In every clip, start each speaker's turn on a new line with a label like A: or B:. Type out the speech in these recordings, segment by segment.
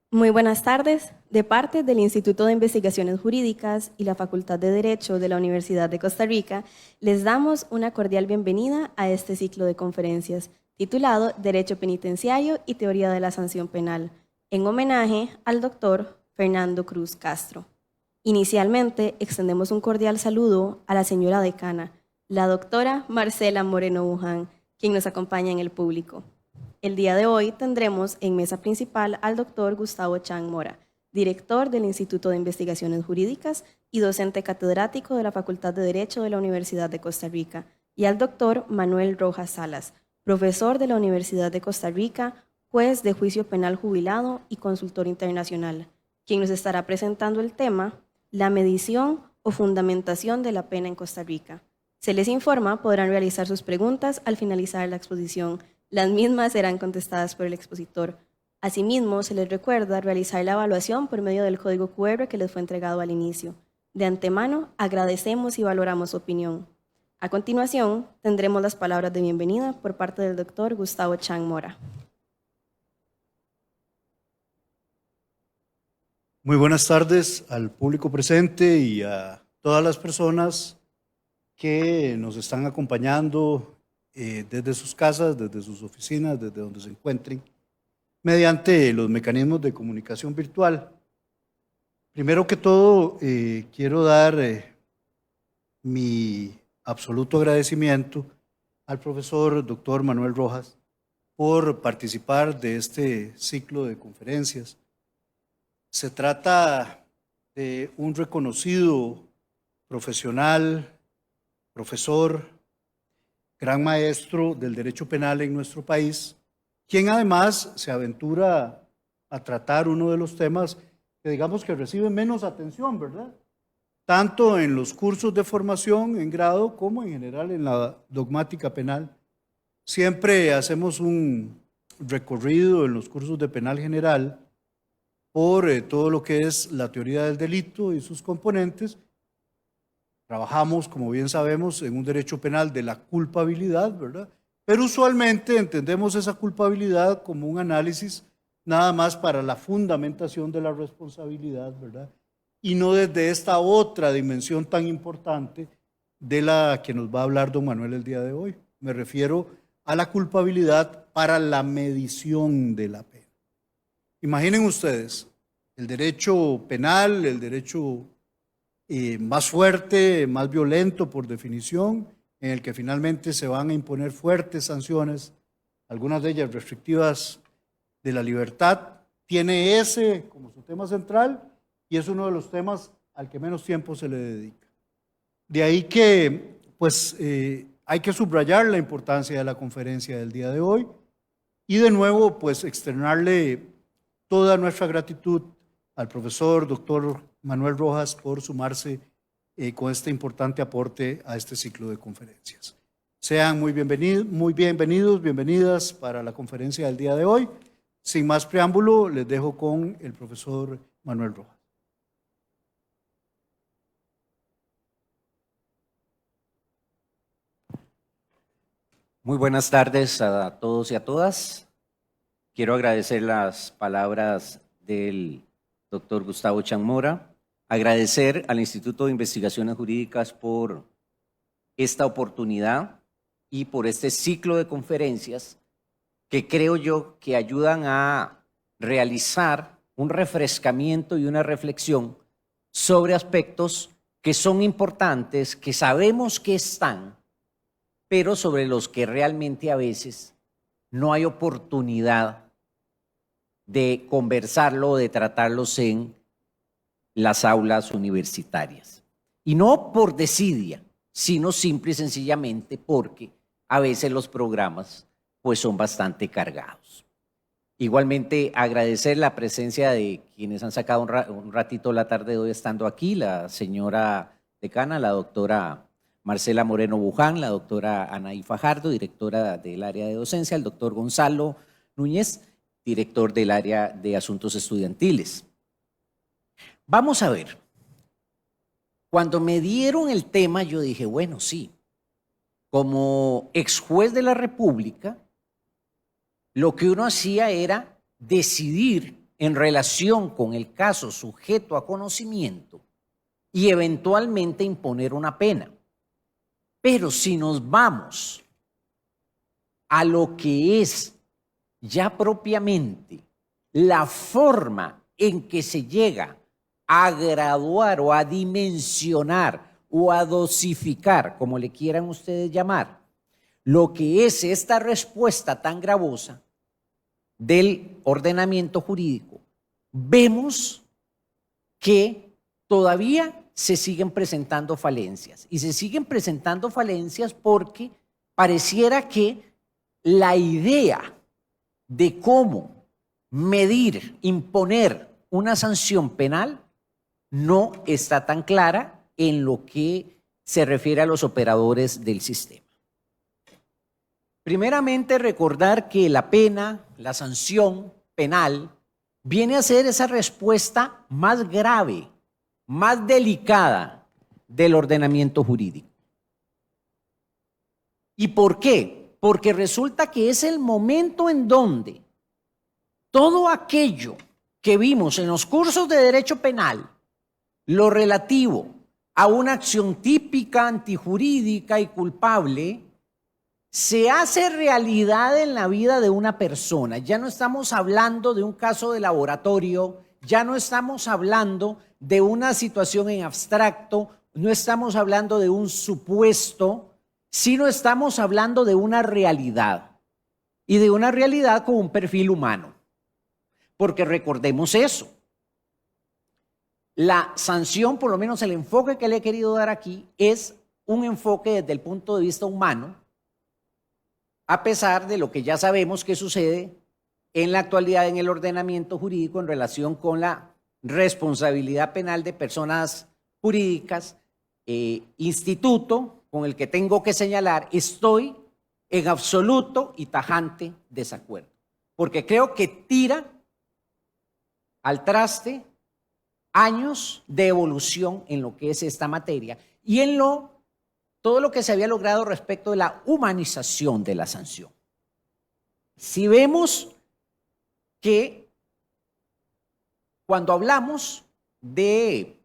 A: Muy buenas tardes. De parte del Instituto de Investigaciones Jurídicas y la Facultad de Derecho de la Universidad de Costa Rica, les damos una cordial bienvenida a este ciclo de conferencias titulado Derecho Penitenciario y Teoría de la Sanción Penal, en homenaje al doctor Fernando Cruz Castro. Inicialmente, extendemos un cordial saludo a la señora decana, la doctora Marcela Moreno Buján, quien nos acompaña en el público. El día de hoy tendremos en mesa principal al doctor Gustavo Chang Mora, director del Instituto de Investigaciones Jurídicas y docente catedrático de la Facultad de Derecho de la Universidad de Costa Rica, y al doctor Manuel Rojas Salas, profesor de la Universidad de Costa Rica, juez de juicio penal jubilado y consultor internacional, quien nos estará presentando el tema la medición o fundamentación de la pena en Costa Rica. Se les informa, podrán realizar sus preguntas al finalizar la exposición. Las mismas serán contestadas por el expositor. Asimismo, se les recuerda realizar la evaluación por medio del código QR que les fue entregado al inicio. De antemano, agradecemos y valoramos su opinión. A continuación, tendremos las palabras de bienvenida por parte del doctor Gustavo Chang Mora.
B: Muy buenas tardes al público presente y a todas las personas que nos están acompañando desde sus casas, desde sus oficinas, desde donde se encuentren, mediante los mecanismos de comunicación virtual. Primero que todo, quiero dar mi absoluto agradecimiento al profesor doctor Manuel Rojas por participar de este ciclo de conferencias. Se trata de un reconocido profesional, profesor, gran maestro del derecho penal en nuestro país, quien además se aventura a tratar uno de los temas que digamos que recibe menos atención, ¿verdad? Tanto en los cursos de formación en grado como en general en la dogmática penal. Siempre hacemos un recorrido en los cursos de penal general por todo lo que es la teoría del delito y sus componentes. Trabajamos, como bien sabemos, en un derecho penal de la culpabilidad, ¿verdad? Pero usualmente entendemos esa culpabilidad como un análisis nada más para la fundamentación de la responsabilidad, ¿verdad? Y no desde esta otra dimensión tan importante de la que nos va a hablar don Manuel el día de hoy. Me refiero a la culpabilidad para la medición de la pena. Imaginen ustedes, el derecho penal, el derecho más fuerte, más violento por definición, en el que finalmente se van a imponer fuertes sanciones, algunas de ellas restrictivas de la libertad, tiene ese como su tema central y es uno de los temas al que menos tiempo se le dedica. De ahí que, pues, hay que subrayar la importancia de la conferencia del día de hoy y de nuevo, pues, externarle toda nuestra gratitud al profesor doctor Manuel Rojas por sumarse con este importante aporte a este ciclo de conferencias. Sean muy bienvenidos, bienvenidas para la conferencia del día de hoy. Sin más preámbulo, les dejo con el profesor Manuel Rojas.
C: Muy buenas tardes a todos y a todas. Quiero agradecer las palabras del doctor Gustavo Chang Mora, agradecer al Instituto de Investigaciones Jurídicas por esta oportunidad y por este ciclo de conferencias que creo yo que ayudan a realizar un refrescamiento y una reflexión sobre aspectos que son importantes, que sabemos que están, pero sobre los que realmente a veces no hay oportunidad de conversarlo o de tratarlos en las aulas universitarias. Y no por desidia, sino simple y sencillamente porque a veces los programas pues son bastante cargados. Igualmente agradecer la presencia de quienes han sacado un ratito la tarde de hoy estando aquí, la señora decana, la doctora Marcela Moreno Buján, la doctora Anaí Fajardo, directora del área de docencia, el doctor Gonzalo Núñez, director del área de asuntos estudiantiles. Vamos a ver, cuando me dieron el tema yo dije, bueno, sí, como ex juez de la República, lo que uno hacía era decidir en relación con el caso sujeto a conocimiento y eventualmente imponer una pena. Pero si nos vamos a lo que es ya propiamente la forma en que se llega a graduar o a dimensionar o a dosificar, como le quieran ustedes llamar, lo que es esta respuesta tan gravosa del ordenamiento jurídico, vemos que todavía se siguen presentando falencias. Y se siguen presentando falencias porque pareciera que la idea de cómo medir, imponer una sanción penal no está tan clara en lo que se refiere a los operadores del sistema. Primeramente, recordar que la pena, la sanción penal, viene a ser esa respuesta más grave, más delicada del ordenamiento jurídico. ¿Y por qué? Porque resulta que es el momento en donde todo aquello que vimos en los cursos de derecho penal, lo relativo a una acción típica, antijurídica y culpable, se hace realidad en la vida de una persona. Ya no estamos hablando de un caso de laboratorio, ya no estamos hablando de una situación en abstracto, no estamos hablando de un supuesto, sino estamos hablando de una realidad, y de una realidad con un perfil humano. Porque recordemos eso, la sanción, por lo menos el enfoque que le he querido dar aquí, es un enfoque desde el punto de vista humano, a pesar de lo que ya sabemos que sucede en la actualidad en el ordenamiento jurídico en relación con la responsabilidad penal de personas jurídicas, instituto con el que tengo que señalar, estoy en absoluto y tajante desacuerdo, porque creo que tira al traste años de evolución en lo que es esta materia y en todo lo que se había logrado respecto de la humanización de la sanción. Si vemos que cuando hablamos de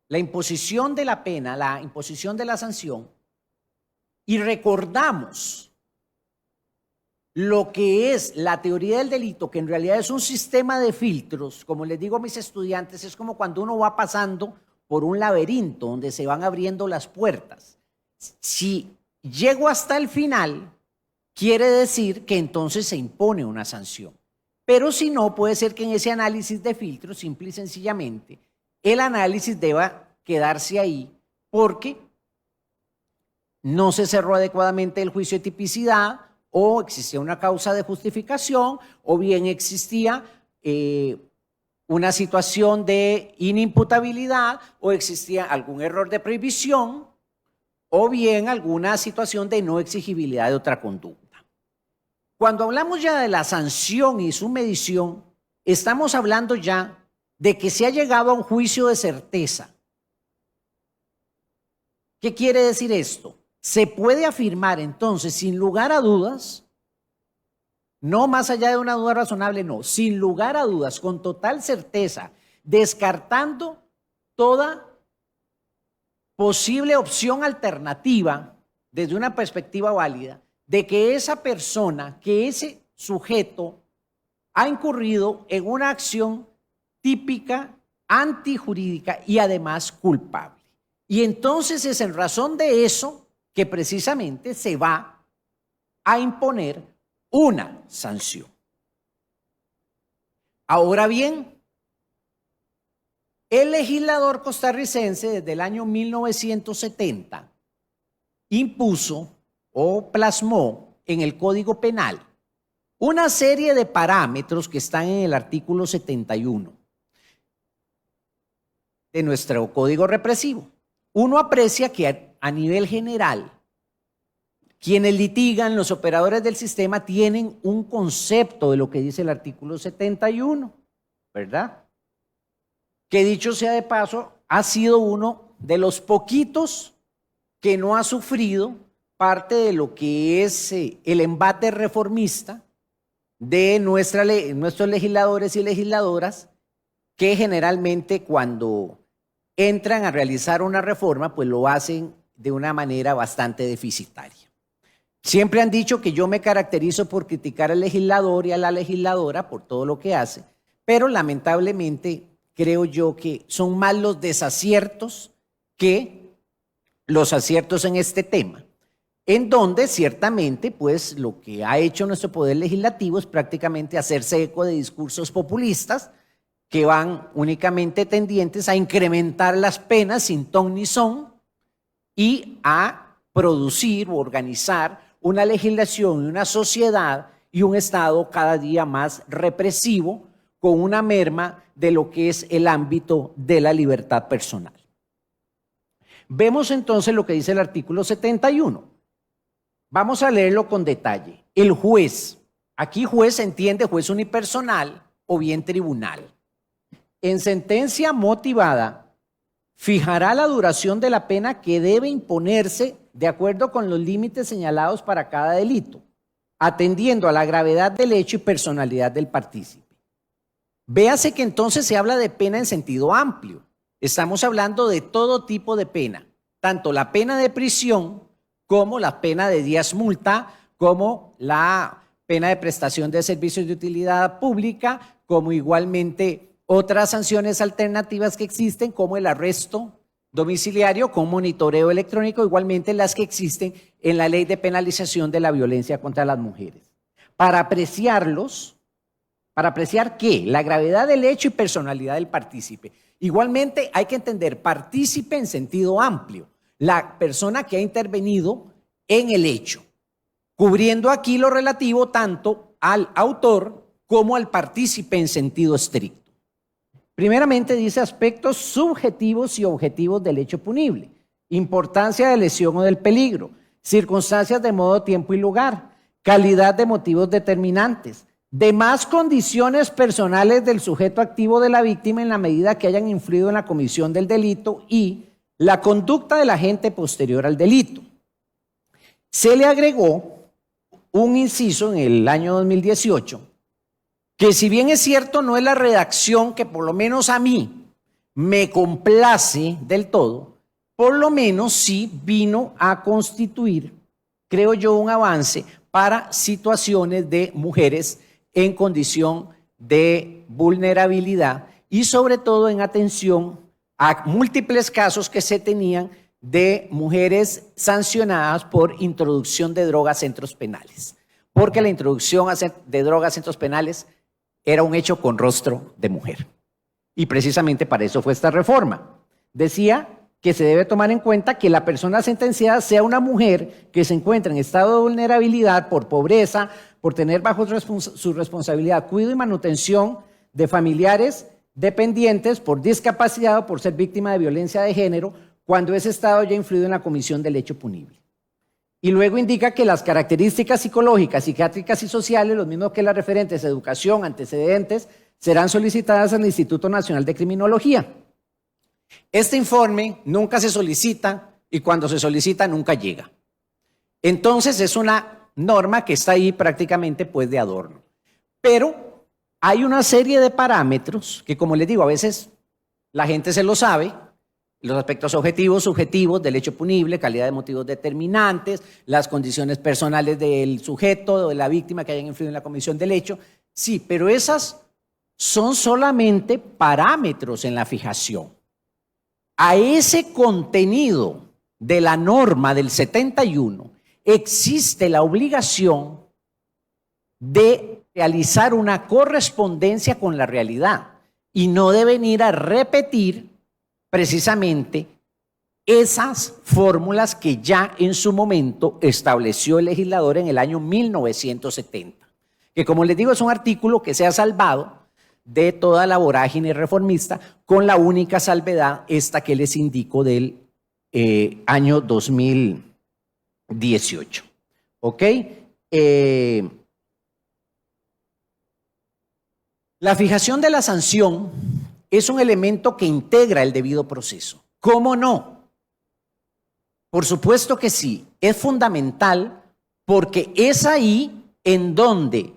C: la imposición de la pena, la imposición de la sanción, y recordamos lo que es la teoría del delito, que en realidad es un sistema de filtros, como les digo a mis estudiantes, es como cuando uno va pasando por un laberinto donde se van abriendo las puertas. Si llego hasta el final, quiere decir que entonces se impone una sanción. Pero si no, puede ser que en ese análisis de filtros, simple y sencillamente, el análisis deba quedarse ahí porque no se cerró adecuadamente el juicio de tipicidad, o existía una causa de justificación, o bien existía una situación de inimputabilidad, o existía algún error de prohibición, o bien alguna situación de no exigibilidad de otra conducta. Cuando hablamos ya de la sanción y su medición, estamos hablando ya de que se ha llegado a un juicio de certeza. ¿Qué quiere decir esto? Se puede afirmar entonces, sin lugar a dudas, no más allá de una duda razonable, no, sin lugar a dudas, con total certeza, descartando toda posible opción alternativa desde una perspectiva válida, de que esa persona, que ese sujeto ha incurrido en una acción típica, antijurídica y además culpable. Y entonces es en razón de eso que precisamente se va a imponer una sanción. Ahora bien, el legislador costarricense desde el año 1970 impuso o plasmó en el Código Penal una serie de parámetros que están en el artículo 71 de nuestro Código Represivo. Uno aprecia que a nivel general, quienes litigan, los operadores del sistema, tienen un concepto de lo que dice el artículo 71, ¿verdad? Que dicho sea de paso, ha sido uno de los poquitos que no ha sufrido parte de lo que es el embate reformista de nuestros legisladores y legisladoras que generalmente cuando entran a realizar una reforma, pues lo hacen de una manera bastante deficitaria. Siempre han dicho que yo me caracterizo por criticar al legislador y a la legisladora por todo lo que hace, pero lamentablemente creo yo que son más los desaciertos que los aciertos en este tema, en donde ciertamente pues lo que ha hecho nuestro poder legislativo es prácticamente hacerse eco de discursos populistas que van únicamente tendientes a incrementar las penas sin ton ni son y a producir o organizar una legislación y una sociedad y un Estado cada día más represivo con una merma de lo que es el ámbito de la libertad personal. Vemos entonces lo que dice el artículo 71. Vamos a leerlo con detalle. El juez, aquí juez se entiende juez unipersonal o bien tribunal. En sentencia motivada, fijará la duración de la pena que debe imponerse de acuerdo con los límites señalados para cada delito, atendiendo a la gravedad del hecho y personalidad del partícipe. Véase que entonces se habla de pena en sentido amplio. Estamos hablando de todo tipo de pena, tanto la pena de prisión como la pena de días multa, como la pena de prestación de servicios de utilidad pública, como igualmente otras sanciones alternativas que existen, como el arresto domiciliario con monitoreo electrónico, igualmente las que existen en la ley de penalización de la violencia contra las mujeres. Para apreciarlos, ¿para apreciar qué? La gravedad del hecho y personalidad del partícipe. Igualmente hay que entender partícipe en sentido amplio, la persona que ha intervenido en el hecho, cubriendo aquí lo relativo tanto al autor como al partícipe en sentido estricto. Primeramente dice aspectos subjetivos y objetivos del hecho punible, importancia de lesión o del peligro, circunstancias de modo, tiempo y lugar, calidad de motivos determinantes, demás condiciones personales del sujeto activo de la víctima en la medida que hayan influido en la comisión del delito y la conducta del agente posterior al delito. Se le agregó un inciso en el año 2018 que, si bien es cierto, no es la redacción que por lo menos a mí me complace del todo, por lo menos sí vino a constituir, creo yo, un avance para situaciones de mujeres en condición de vulnerabilidad y sobre todo en atención a múltiples casos que se tenían de mujeres sancionadas por introducción de drogas a centros penales, porque la introducción de drogas a centros penales era un hecho con rostro de mujer. Y precisamente para eso fue esta reforma. Decía que se debe tomar en cuenta que la persona sentenciada sea una mujer que se encuentra en estado de vulnerabilidad por pobreza, por tener bajo su responsabilidad cuidado y manutención de familiares dependientes, por discapacidad o por ser víctima de violencia de género, cuando ese estado ya ha influido en la comisión del hecho punible. Y luego indica que las características psicológicas, psiquiátricas y sociales, los mismos que las referentes a educación, antecedentes, serán solicitadas al Instituto Nacional de Criminología. Este informe nunca se solicita y cuando se solicita nunca llega. Entonces es una norma que está ahí prácticamente pues de adorno. Pero hay una serie de parámetros que, como les digo, a veces la gente se lo sabe, los aspectos objetivos, subjetivos del hecho punible, calidad de motivos determinantes, las condiciones personales del sujeto o de la víctima que hayan influido en la comisión del hecho. Sí, pero esas son solamente parámetros en la fijación. A ese contenido de la norma del 71 existe la obligación de realizar una correspondencia con la realidad y no de venir a repetir precisamente esas fórmulas que ya en su momento estableció el legislador en el año 1970, que, como les digo, es un artículo que se ha salvado de toda la vorágine reformista, con la única salvedad esta que les indico del año 2018. ¿Ok? La fijación de la sanción es un elemento que integra el debido proceso. ¿Cómo no? Por supuesto que sí, es fundamental porque es ahí en donde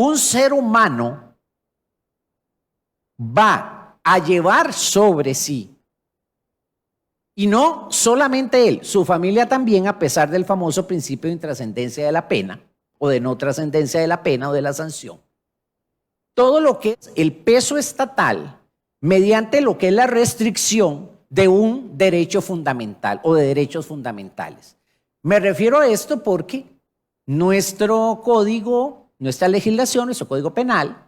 C: un ser humano va a llevar sobre sí, y no solamente él, su familia también, a pesar del famoso principio de intrascendencia de la pena, o de no trascendencia de la pena o de la sanción, todo lo que es el peso estatal mediante lo que es la restricción de un derecho fundamental o de derechos fundamentales. Me refiero a esto porque nuestro código, nuestra legislación, nuestro código penal,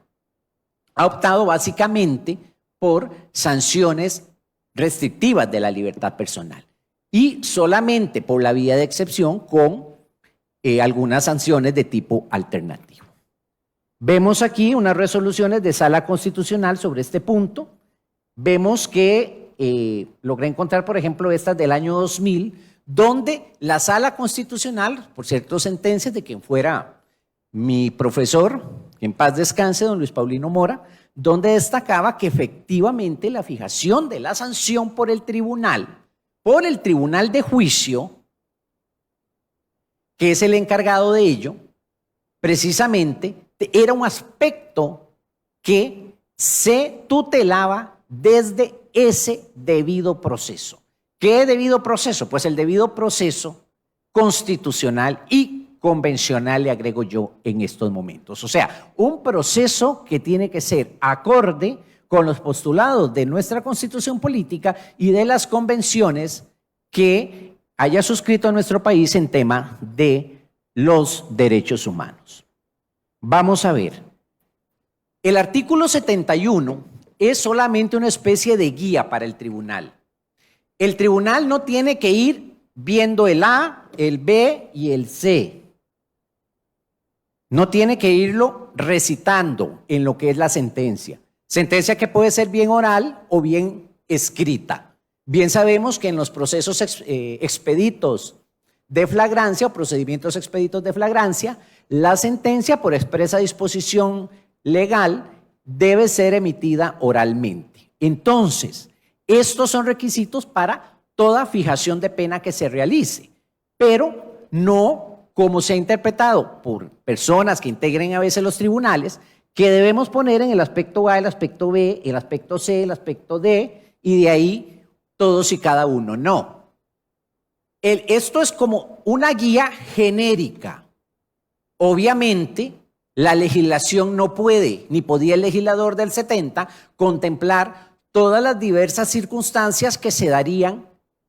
C: ha optado básicamente por sanciones restrictivas de la libertad personal y solamente por la vía de excepción con algunas sanciones de tipo alternativo. Vemos aquí unas resoluciones de Sala Constitucional sobre este punto. Vemos que logré encontrar, por ejemplo, estas del año 2000, donde la Sala Constitucional, por cierto, sentencias de quien fuera mi profesor, que en paz descanse, don Luis Paulino Mora, donde destacaba que efectivamente la fijación de la sanción por el tribunal de juicio, que es el encargado de ello, precisamente era un aspecto que se tutelaba desde ese debido proceso. ¿Qué debido proceso? Pues el debido proceso constitucional y convencional, le agrego yo en estos momentos. O sea, un proceso que tiene que ser acorde con los postulados de nuestra Constitución política y de las convenciones que haya suscrito nuestro país en tema de los derechos humanos. Vamos a ver. El artículo 71 es solamente una especie de guía para el tribunal. El tribunal no tiene que ir viendo el A, el B y el C. No tiene que irlo recitando en lo que es la sentencia. Sentencia que puede ser bien oral o bien escrita. Bien sabemos que en los procesos expeditos de flagrancia o procedimientos expeditos de flagrancia, la sentencia por expresa disposición legal debe ser emitida oralmente. Entonces, estos son requisitos para toda fijación de pena que se realice, pero no como se ha interpretado por personas que integren a veces los tribunales, que debemos poner en el aspecto A, el aspecto B, el aspecto C, el aspecto D, y de ahí todos y cada uno. No. Esto es como una guía genérica. Obviamente, la legislación no puede, ni podía el legislador del 70, contemplar todas las diversas circunstancias que se darían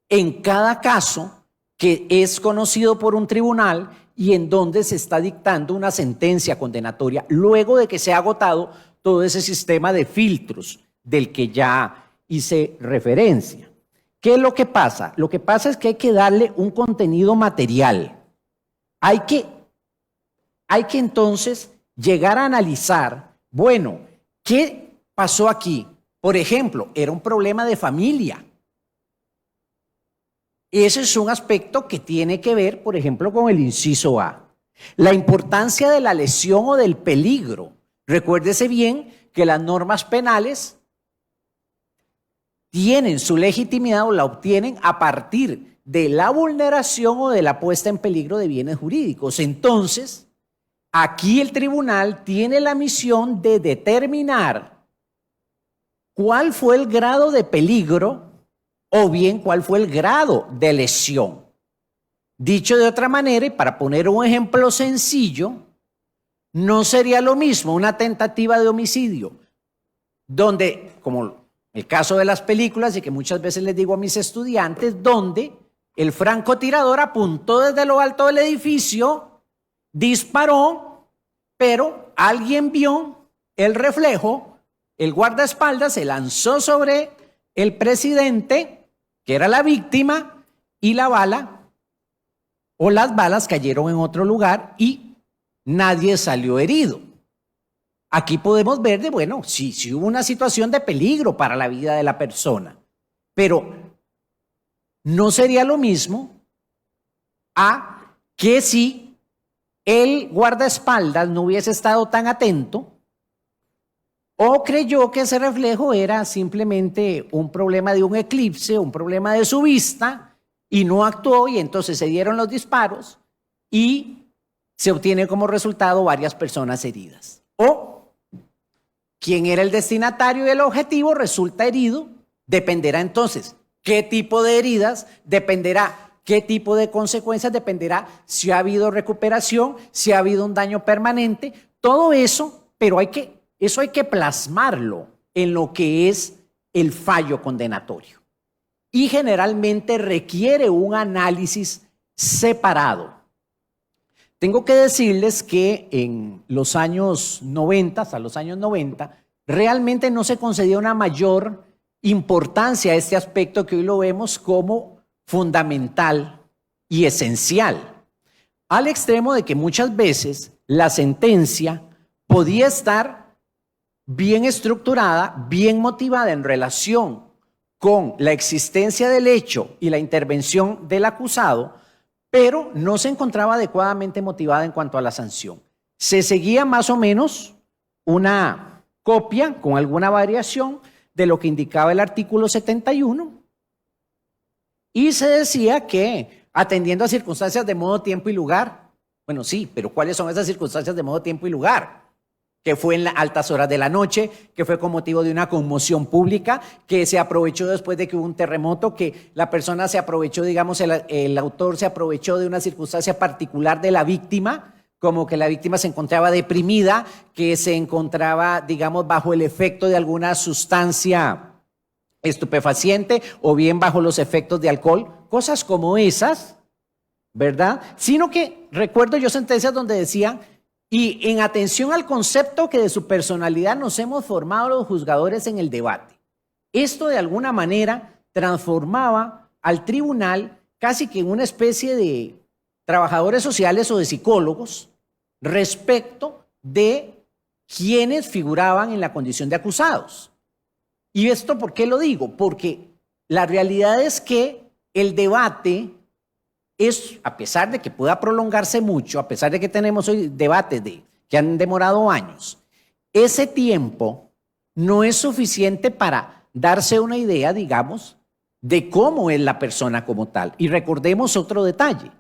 C: en cada caso que es conocido por un tribunal y en donde se está dictando una sentencia condenatoria luego de que se ha agotado todo ese sistema de filtros del que ya hice referencia. ¿Qué es lo que pasa? Lo que pasa es que hay que darle un contenido material. Hay que entonces llegar a analizar, bueno, ¿qué pasó aquí? Por ejemplo, era un problema de familia. Ese es un aspecto que tiene que ver, por ejemplo, con el inciso A. La importancia de la lesión o del peligro. Recuérdese bien que las normas penales tienen su legitimidad o la obtienen a partir de la vulneración o de la puesta en peligro de bienes jurídicos. Entonces, aquí el tribunal tiene la misión de determinar cuál fue el grado de peligro o bien cuál fue el grado de lesión. Dicho de otra manera, y para poner un ejemplo sencillo, no sería lo mismo una tentativa de homicidio, donde, como el caso de las películas, y que muchas veces les digo a mis estudiantes, donde el francotirador apuntó desde lo alto del edificio, disparó, pero alguien vio el reflejo, el guardaespaldas se lanzó sobre el presidente, que era la víctima, y la bala o las balas cayeron en otro lugar y nadie salió herido. Aquí podemos ver de, bueno, sí hubo una situación de peligro para la vida de la persona, pero no sería lo mismo a que si el guardaespaldas no hubiese estado tan atento o creyó que ese reflejo era simplemente un problema de un eclipse, un problema de su vista, y no actuó, y entonces se dieron los disparos y se obtiene como resultado varias personas heridas. o quien era el destinatario y el objetivo resulta herido, dependerá entonces qué tipo de heridas, dependerá qué tipo de consecuencias, dependerá si ha habido recuperación, si ha habido un daño permanente, todo eso, pero eso hay que plasmarlo en lo que es el fallo condenatorio. Y generalmente requiere un análisis separado. Tengo que decirles que en los años 90, hasta los años 90, realmente no se concedía una mayor importancia a este aspecto que hoy lo vemos como fundamental y esencial, al extremo de que muchas veces la sentencia podía estar bien estructurada, bien motivada en relación con la existencia del hecho y la intervención del acusado, pero no se encontraba adecuadamente motivada en cuanto a la sanción. Se seguía más o menos una copia con alguna variación de lo que indicaba el artículo 71 y se decía que atendiendo a circunstancias de modo, tiempo y lugar. Bueno, sí, pero ¿cuáles son esas circunstancias de modo, tiempo y lugar? Que fue en las altas horas de la noche, que fue con motivo de una conmoción pública, que se aprovechó después de que hubo un terremoto, que la persona se aprovechó, digamos, el autor se aprovechó de una circunstancia particular de la víctima, como que la víctima se encontraba deprimida, que se encontraba, digamos, bajo el efecto de alguna sustancia estupefaciente o bien bajo los efectos de alcohol, cosas como esas, ¿verdad? Sino que recuerdo yo sentencias donde decían: y en atención al concepto que de su personalidad nos hemos formado los juzgadores en el debate. Esto de alguna manera transformaba al tribunal casi que en una especie de trabajadores sociales o de psicólogos respecto de quienes figuraban en la condición de acusados. ¿Y esto por qué lo digo? Porque la realidad es que el debate es, a pesar de que pueda prolongarse mucho, a pesar de que tenemos hoy debates que han demorado años, ese tiempo no es suficiente para darse una idea, digamos, de cómo es la persona como tal. Y recordemos otro detalle: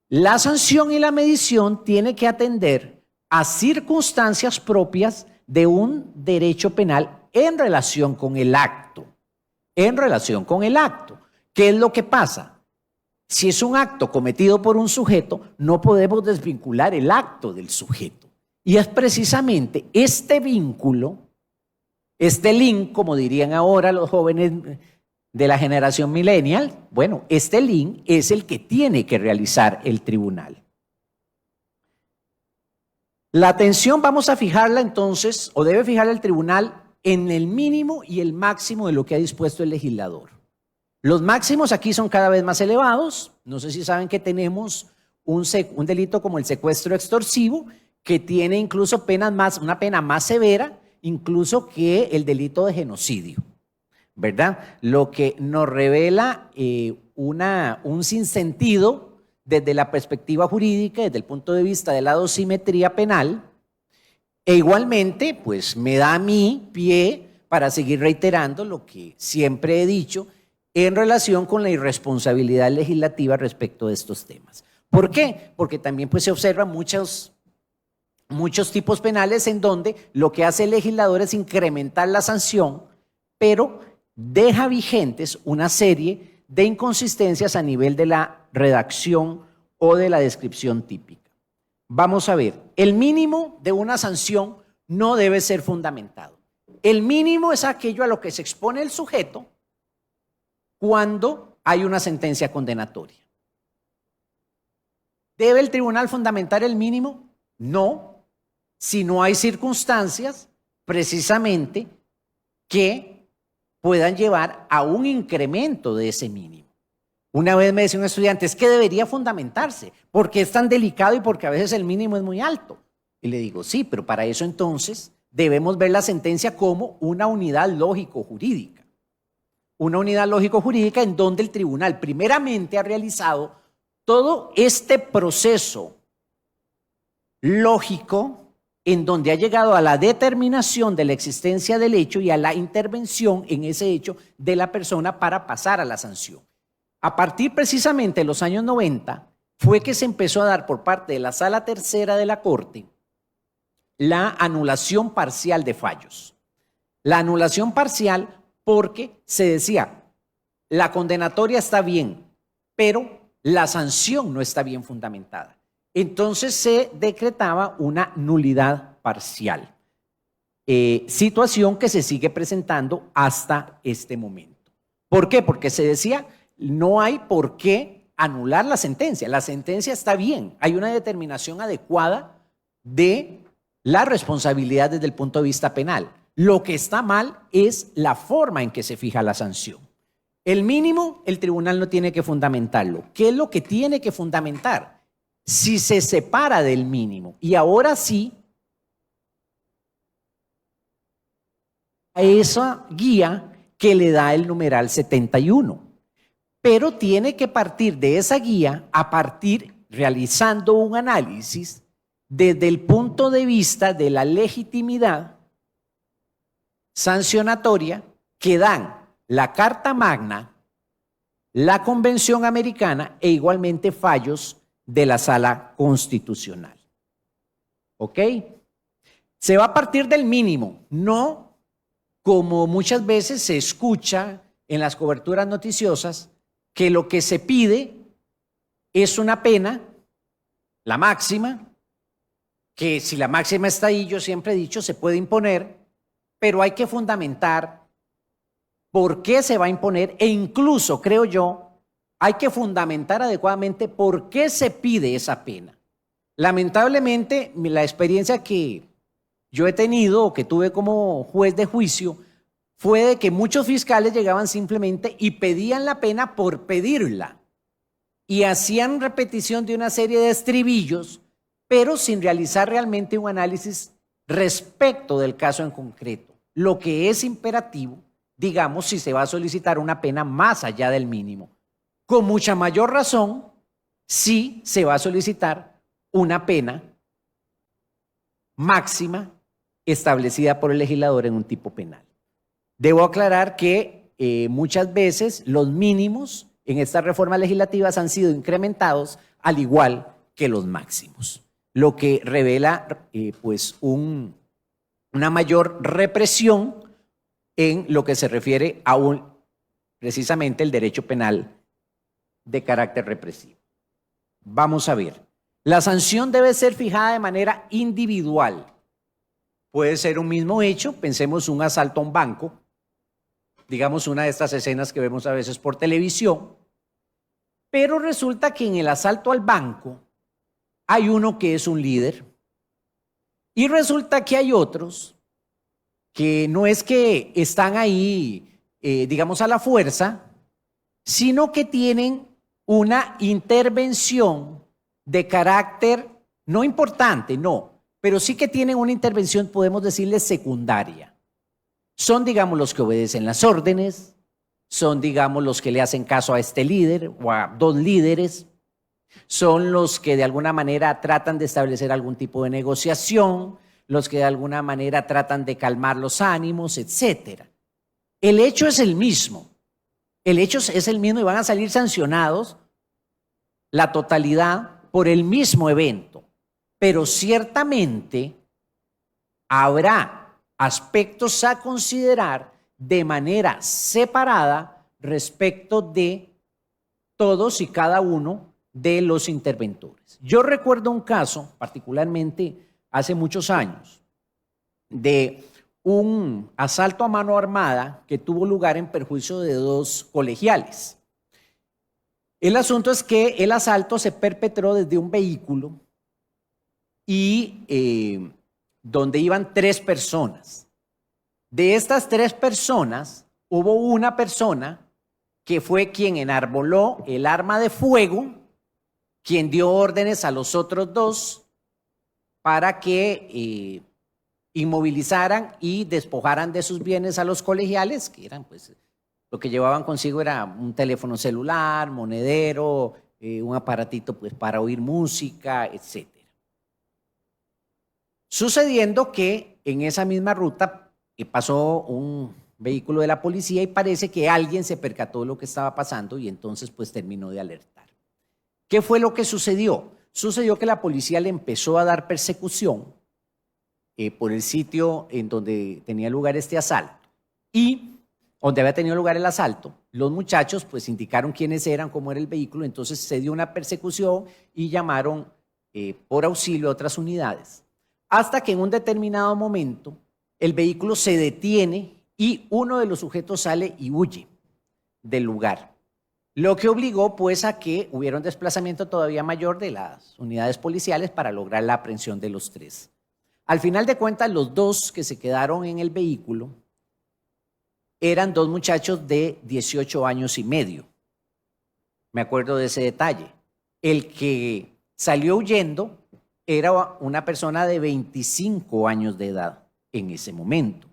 C: la sanción y la medición tiene que atender a circunstancias propias de un derecho penal en relación con el acto. En relación con el acto. ¿Qué es lo que pasa? Si es un acto cometido por un sujeto, no podemos desvincular el acto del sujeto. Y es precisamente este vínculo, este link, como dirían ahora los jóvenes de la generación millennial, bueno, este link es el que tiene que realizar el tribunal. La atención vamos a fijarla entonces, o debe fijarla el tribunal, en el mínimo y el máximo de lo que ha dispuesto el legislador. Los máximos aquí son cada vez más elevados. No sé si saben que tenemos un delito como el secuestro extorsivo, que tiene incluso una pena más severa, incluso que el delito de genocidio, ¿verdad? Lo que nos revela un sinsentido desde la perspectiva jurídica, desde el punto de vista de la dosimetría penal, e igualmente, pues me da a mí pie para seguir reiterando lo que siempre he dicho en relación con la irresponsabilidad legislativa respecto de estos temas. ¿Por qué? Porque también pues, se observan muchos tipos penales en donde lo que hace el legislador es incrementar la sanción, pero deja vigentes una serie de inconsistencias a nivel de la redacción o de la descripción típica. Vamos a ver, el mínimo de una sanción no debe ser fundamentado. El mínimo es aquello a lo que se expone el sujeto cuando hay una sentencia condenatoria. ¿Debe el tribunal fundamentar el mínimo? No, si no hay circunstancias precisamente que puedan llevar a un incremento de ese mínimo. Una vez me decía un estudiante: es que debería fundamentarse, porque es tan delicado y porque a veces el mínimo es muy alto. Y le digo: sí, pero para eso entonces debemos ver la sentencia como una unidad lógico-jurídica. Una unidad lógico-jurídica en donde el tribunal primeramente ha realizado todo este proceso lógico en donde ha llegado a la determinación de la existencia del hecho y a la intervención en ese hecho de la persona para pasar a la sanción. A partir precisamente de los años 90 fue que se empezó a dar por parte de la Sala Tercera de la Corte la anulación parcial de fallos. La anulación parcial porque se decía, la condenatoria está bien, pero la sanción no está bien fundamentada. Entonces se decretaba una nulidad parcial, situación que se sigue presentando hasta este momento. ¿Por qué? Porque se decía, no hay por qué anular la sentencia está bien, hay una determinación adecuada de la responsabilidad desde el punto de vista penal. Lo que está mal es la forma en que se fija la sanción. El mínimo, el tribunal no tiene que fundamentarlo. ¿Qué es lo que tiene que fundamentar? Si se separa del mínimo, y ahora sí, a esa guía que le da el numeral 71. Pero tiene que partir de esa guía realizando un análisis desde el punto de vista de la legitimidad sancionatoria que dan la Carta Magna, la Convención Americana e igualmente fallos de la Sala Constitucional. ¿Ok? Se va a partir del mínimo, no como muchas veces se escucha en las coberturas noticiosas, que lo que se pide es una pena, la máxima, que si la máxima está ahí, yo siempre he dicho, se puede imponer, pero hay que fundamentar por qué se va a imponer e incluso, creo yo, hay que fundamentar adecuadamente por qué se pide esa pena. Lamentablemente, la experiencia que yo he tenido o que tuve como juez de juicio fue de que muchos fiscales llegaban simplemente y pedían la pena por pedirla y hacían repetición de una serie de estribillos, pero sin realizar realmente un análisis respecto del caso en concreto. Lo que es imperativo, digamos, si se va a solicitar una pena más allá del mínimo. Con mucha mayor razón, si se va a solicitar una pena máxima establecida por el legislador en un tipo penal. Debo aclarar que muchas veces los mínimos en estas reformas legislativas han sido incrementados al igual que los máximos, lo que revela pues una mayor represión en lo que se refiere a precisamente el derecho penal de carácter represivo. Vamos a ver, la sanción debe ser fijada de manera individual. Puede ser un mismo hecho, pensemos un asalto a un banco, digamos una de estas escenas que vemos a veces por televisión, pero resulta que en el asalto al banco hay uno que es un líder y resulta que hay otros que no es que están ahí, digamos a la fuerza, sino que tienen una intervención de carácter no importante, no, pero sí que tienen una intervención, podemos decirle, secundaria. Son, digamos, los que obedecen las órdenes, son, digamos, los que le hacen caso a este líder o a dos líderes, son los que de alguna manera tratan de establecer algún tipo de negociación, los que de alguna manera tratan de calmar los ánimos, etc. El hecho es el mismo, y van a salir sancionados la totalidad por el mismo evento, pero ciertamente habrá aspectos a considerar de manera separada respecto de todos y cada uno de los interventores. Yo recuerdo un caso, particularmente hace muchos años, de un asalto a mano armada que tuvo lugar en perjuicio de dos colegiales. El asunto es que el asalto se perpetró desde un vehículo y donde iban 3 personas. De estas 3 personas, hubo una persona que fue quien enarboló el arma de fuego, quien dio órdenes a los otros 2 para que inmovilizaran y despojaran de sus bienes a los colegiales, que eran pues lo que llevaban consigo era un teléfono celular, monedero, un aparatito pues para oír música, etc. Sucediendo que en esa misma ruta pasó un vehículo de la policía y parece que alguien se percató de lo que estaba pasando y entonces pues terminó de alertar. ¿Qué fue lo que sucedió? Sucedió que la policía le empezó a dar persecución por el sitio en donde tenía lugar este asalto y donde había tenido lugar el asalto, los muchachos pues indicaron quiénes eran, cómo era el vehículo, entonces se dio una persecución y llamaron por auxilio a otras unidades. Hasta que en un determinado momento el vehículo se detiene y uno de los sujetos sale y huye del lugar. Lo que obligó pues a que hubiera un desplazamiento todavía mayor de las unidades policiales para lograr la aprehensión de los tres. Al final de cuentas, los dos que se quedaron en el vehículo eran dos muchachos de 18 años y medio. Me acuerdo de ese detalle. El que salió huyendo era una persona de 25 años de edad en ese momento.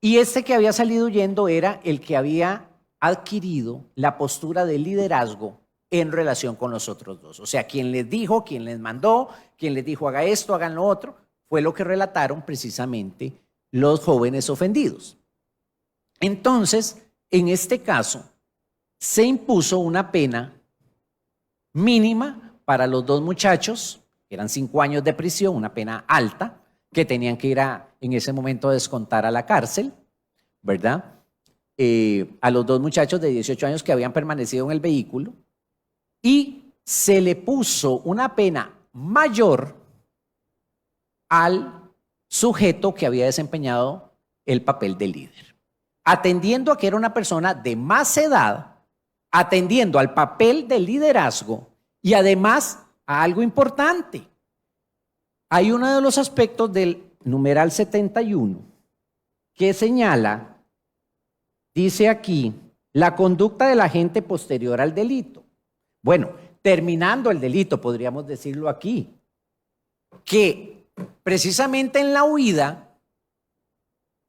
C: Y este que había salido huyendo era el que había adquirido la postura de liderazgo en relación con los otros dos. O sea, quien les dijo, quien les mandó, quien les dijo haga esto, hagan lo otro, fue lo que relataron precisamente los jóvenes ofendidos. Entonces, en este caso, se impuso una pena mínima para los dos muchachos, que eran 5 años de prisión, una pena alta, que tenían que ir en ese momento a descontar a la cárcel, ¿verdad? A los dos muchachos de 18 años que habían permanecido en el vehículo, y se le puso una pena mayor al sujeto que había desempeñado el papel de líder. Atendiendo a que era una persona de más edad, atendiendo al papel de liderazgo y además a algo importante. Hay uno de los aspectos del numeral 71 que señala, dice aquí, la conducta del agente posterior al delito. Bueno, terminando el delito, podríamos decirlo aquí, que precisamente en la huida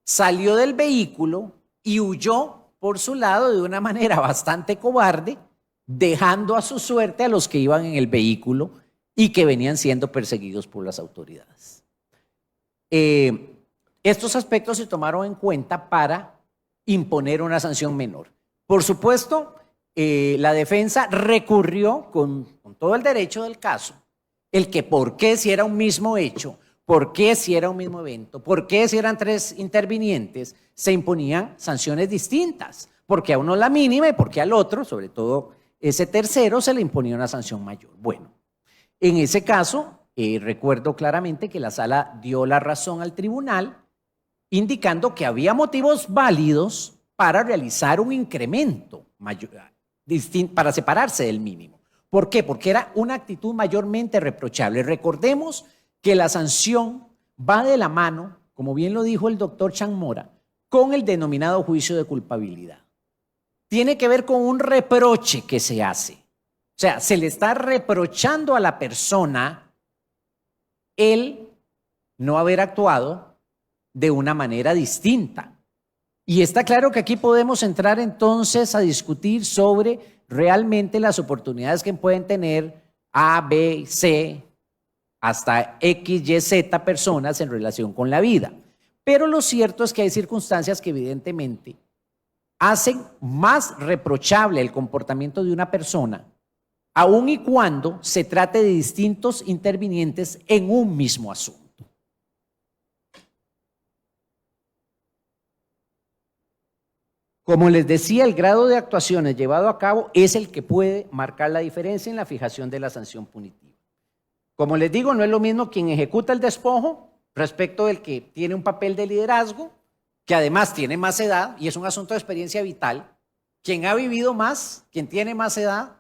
C: salió del vehículo y huyó por su lado de una manera bastante cobarde, dejando a su suerte a los que iban en el vehículo y que venían siendo perseguidos por las autoridades. Estos aspectos se tomaron en cuenta para imponer una sanción menor. Por supuesto, la defensa recurrió con todo el derecho del caso, el que por qué si era un mismo hecho, por qué si era un mismo evento, por qué si eran 3 intervinientes, se imponían sanciones distintas, porque a uno la mínima y porque al otro, sobre todo ese tercero, se le imponía una sanción mayor. Bueno, en ese caso, recuerdo claramente que la sala dio la razón al tribunal, indicando que había motivos válidos para realizar un incremento mayor, para separarse del mínimo. ¿Por qué? Porque era una actitud mayormente reprochable. Recordemos que la sanción va de la mano, como bien lo dijo el doctor Chan Mora, con el denominado juicio de culpabilidad. Tiene que ver con un reproche que se hace. O sea, se le está reprochando a la persona el no haber actuado de una manera distinta. Y está claro que aquí podemos entrar entonces a discutir sobre realmente las oportunidades que pueden tener A, B, C, hasta X, Y, Z personas en relación con la vida. Pero lo cierto es que hay circunstancias que evidentemente hacen más reprochable el comportamiento de una persona, aun y cuando se trate de distintos intervinientes en un mismo asunto. Como les decía, el grado de actuaciones llevado a cabo es el que puede marcar la diferencia en la fijación de la sanción punitiva. Como les digo, no es lo mismo quien ejecuta el despojo respecto del que tiene un papel de liderazgo, que además tiene más edad y es un asunto de experiencia vital. Quien ha vivido más, quien tiene más edad,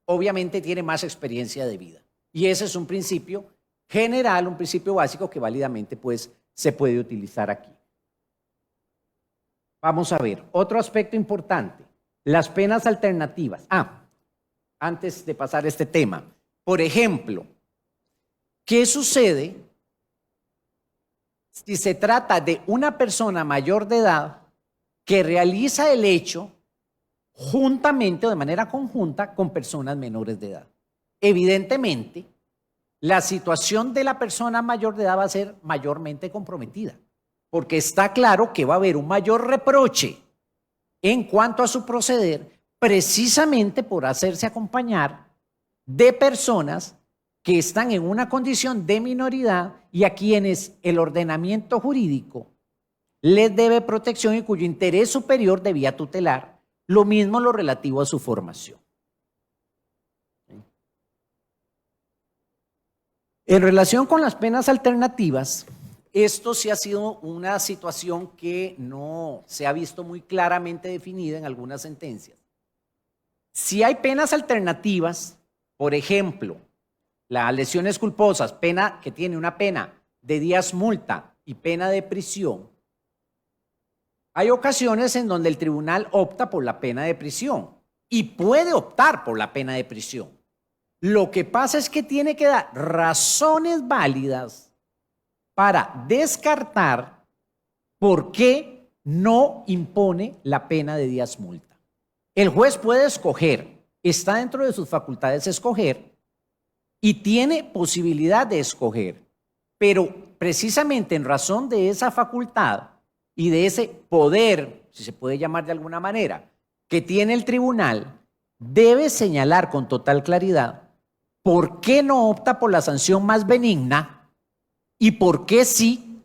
C: obviamente tiene más experiencia de vida. Y ese es un principio general, un principio básico que válidamente pues, se puede utilizar aquí. Vamos a ver, otro aspecto importante, las penas alternativas. Antes de pasar a este tema, por ejemplo, ¿qué sucede si se trata de una persona mayor de edad que realiza el hecho juntamente o de manera conjunta con personas menores de edad? Evidentemente, la situación de la persona mayor de edad va a ser mayormente comprometida, porque está claro que va a haber un mayor reproche en cuanto a su proceder, precisamente por hacerse acompañar de personas
D: que están en una condición de minoridad y a quienes el ordenamiento jurídico les debe protección y cuyo interés superior debía tutelar, lo mismo lo relativo a su formación. En relación con las penas alternativas, esto sí ha sido una situación que no se ha visto muy claramente definida en algunas sentencias. Si hay penas alternativas, por ejemplo, las lesiones culposas, pena que tiene una pena de días multa y pena de prisión, hay ocasiones en donde el tribunal opta por la pena de prisión y puede optar por la pena de prisión. Lo que pasa es que tiene que dar razones válidas para descartar por qué no impone la pena de días multa. El juez puede escoger, está dentro de sus facultades escoger y tiene posibilidad de escoger, pero precisamente en razón de esa facultad y de ese poder, si se puede llamar de alguna manera, que tiene el tribunal, debe señalar con total claridad por qué no opta por la sanción más benigna y por qué sí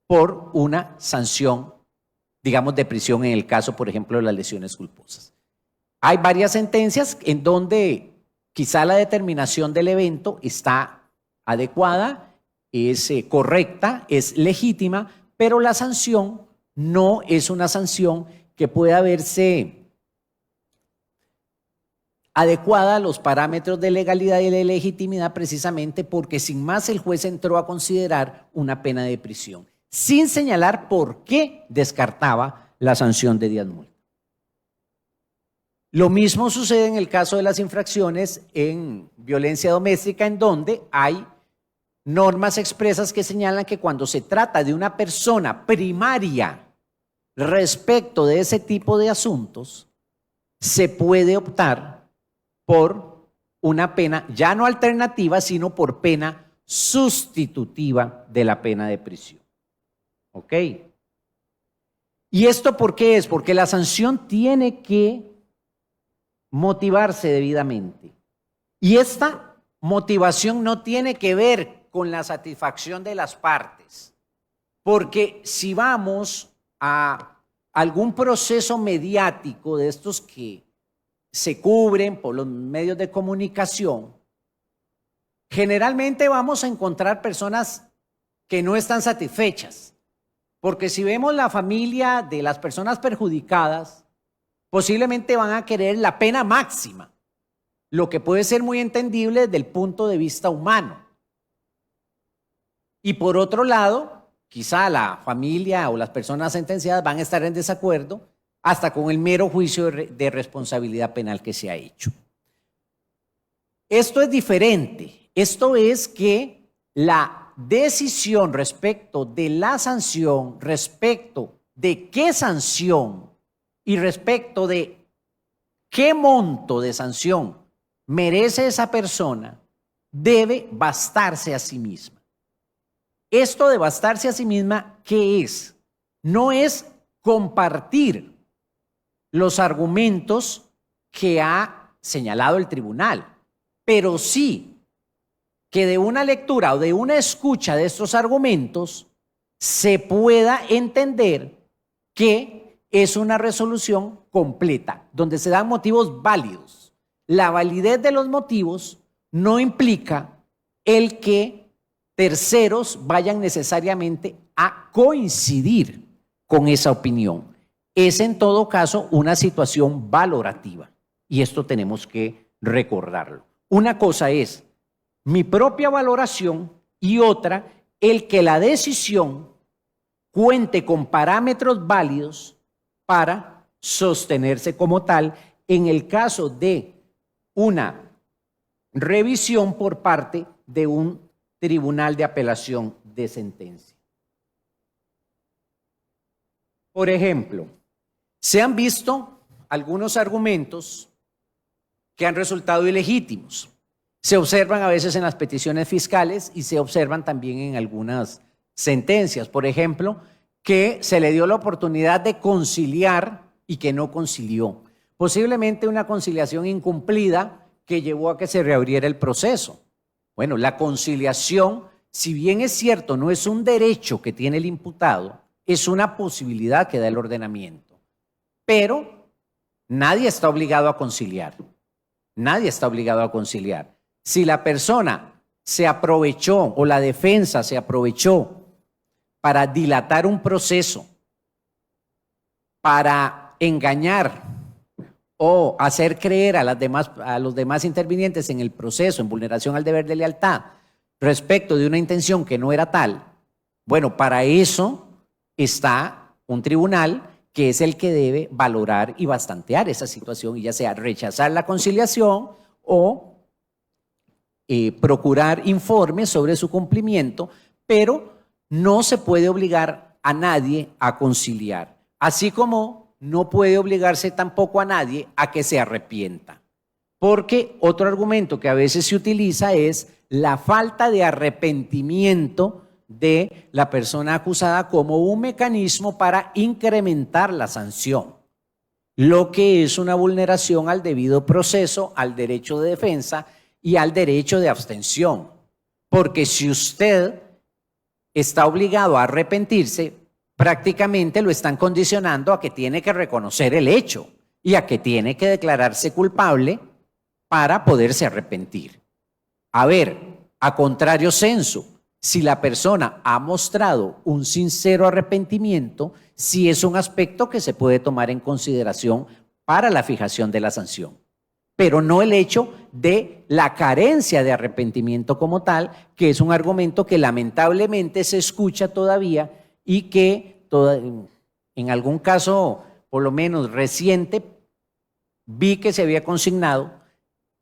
D: por una sanción, digamos, de prisión en el caso, por ejemplo, de las lesiones culposas. Hay varias sentencias en donde quizá la determinación del evento está adecuada, es correcta, es legítima, pero la sanción no es una sanción que pueda verse adecuada a los parámetros de legalidad y de legitimidad, precisamente porque sin más el juez entró a considerar una pena de prisión, sin señalar por qué descartaba la sanción de días multa. Lo mismo sucede en el caso de las infracciones en violencia doméstica, en donde hay normas expresas que señalan que cuando se trata de una persona primaria respecto de ese tipo de asuntos, se puede optar por una pena ya no alternativa, sino por pena sustitutiva de la pena de prisión. ¿Ok? ¿Y esto por qué es? Porque la sanción tiene que motivarse debidamente. Y esta motivación no tiene que ver con la satisfacción de las partes. Porque si vamos a algún proceso mediático de estos que se cubren por los medios de comunicación, generalmente vamos a encontrar personas que no están satisfechas. Porque si vemos la familia de las personas perjudicadas, posiblemente van a querer la pena máxima, lo que puede ser muy entendible desde el punto de vista humano. Y por otro lado, quizá la familia o las personas sentenciadas van a estar en desacuerdo hasta con el mero juicio de responsabilidad penal que se ha hecho. Esto es diferente. Esto es que la decisión respecto de la sanción, respecto de qué sanción y respecto de qué monto de sanción merece esa persona, debe bastarse a sí misma. Esto de bastarse a sí misma, ¿qué es? No es compartir los argumentos que ha señalado el tribunal, pero sí que de una lectura o de una escucha de estos argumentos se pueda entender que es una resolución completa, donde se dan motivos válidos. La validez de los motivos no implica el que terceros vayan necesariamente a coincidir con esa opinión. Es en todo caso una situación valorativa y esto tenemos que recordarlo. Una cosa es mi propia valoración y otra, el que la decisión cuente con parámetros válidos para sostenerse como tal en el caso de una revisión por parte de un tribunal de apelación de sentencia. Por ejemplo, se han visto algunos argumentos que han resultado ilegítimos. Se observan a veces en las peticiones fiscales y se observan también en algunas sentencias. Por ejemplo, que se le dio la oportunidad de conciliar y que no concilió. Posiblemente una conciliación incumplida que llevó a que se reabriera el proceso. Bueno, la conciliación, si bien es cierto, no es un derecho que tiene el imputado, es una posibilidad que da el ordenamiento. Pero nadie está obligado a conciliar. Nadie está obligado a conciliar. Si la persona se aprovechó o la defensa se aprovechó para dilatar un proceso, para engañar o hacer creer a los demás intervinientes en el proceso, en vulneración al deber de lealtad, respecto de una intención que no era tal, bueno, para eso está un tribunal que es el que debe valorar y bastantear esa situación, y ya sea rechazar la conciliación o procurar informes sobre su cumplimiento, pero no se puede obligar a nadie a conciliar, así como no puede obligarse tampoco a nadie a que se arrepienta. Porque otro argumento que a veces se utiliza es la falta de arrepentimiento de la persona acusada como un mecanismo para incrementar la sanción, lo que es una vulneración al debido proceso, al derecho de defensa y al derecho de abstención. Porque si usted está obligado a arrepentirse, prácticamente lo están condicionando a que tiene que reconocer el hecho y a que tiene que declararse culpable para poderse arrepentir. A ver, a contrario sensu, si la persona ha mostrado un sincero arrepentimiento, sí es un aspecto que se puede tomar en consideración para la fijación de la sanción, pero no el hecho de la carencia de arrepentimiento como tal, que es un argumento que lamentablemente se escucha todavía y que en algún caso, por lo menos reciente, vi que se había consignado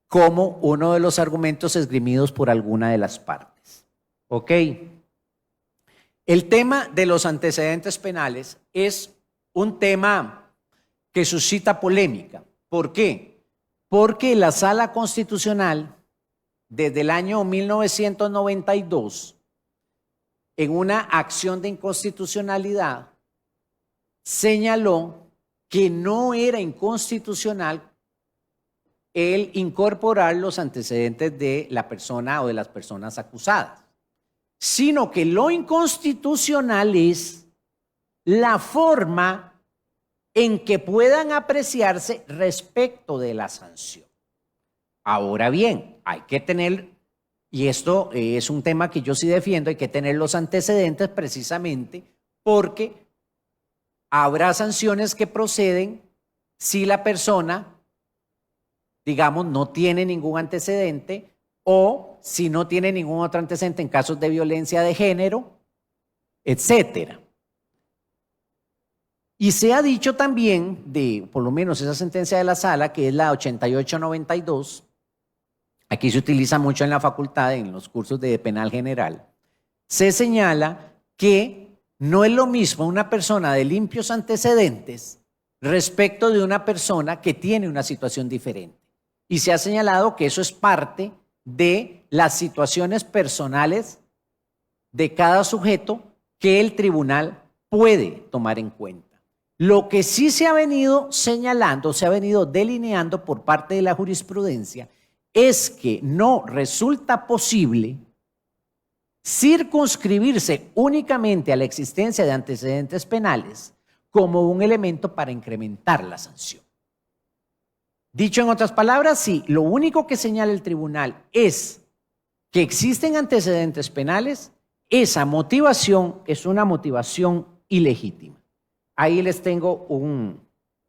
D: como uno de los argumentos esgrimidos por alguna de las partes. ¿Ok? El tema de los antecedentes penales es un tema que suscita polémica. ¿Por qué? Porque la Sala Constitucional, desde el año 1992, en una acción de inconstitucionalidad, señaló que no era inconstitucional el incorporar los antecedentes de la persona o de las personas acusadas, sino que lo inconstitucional es la forma en que puedan apreciarse respecto de la sanción. Ahora bien, hay que tener, y esto es un tema que yo sí defiendo, hay que tener los antecedentes precisamente porque habrá sanciones que proceden si la persona, digamos, no tiene ningún antecedente o si no tiene ningún otro antecedente en casos de violencia de género, etcétera. Y se ha dicho también, por lo menos esa sentencia de la sala, que es la 8892, aquí se utiliza mucho en la facultad, en los cursos de penal general, se señala que no es lo mismo una persona de limpios antecedentes respecto de una persona que tiene una situación diferente. Y se ha señalado que eso es parte de las situaciones personales de cada sujeto que el tribunal puede tomar en cuenta. Lo que sí se ha venido señalando, se ha venido delineando por parte de la jurisprudencia, es que no resulta posible circunscribirse únicamente a la existencia de antecedentes penales como un elemento para incrementar la sanción. Dicho en otras palabras, si lo único que señala el tribunal es que existen antecedentes penales, esa motivación es una motivación ilegítima. Ahí les tengo un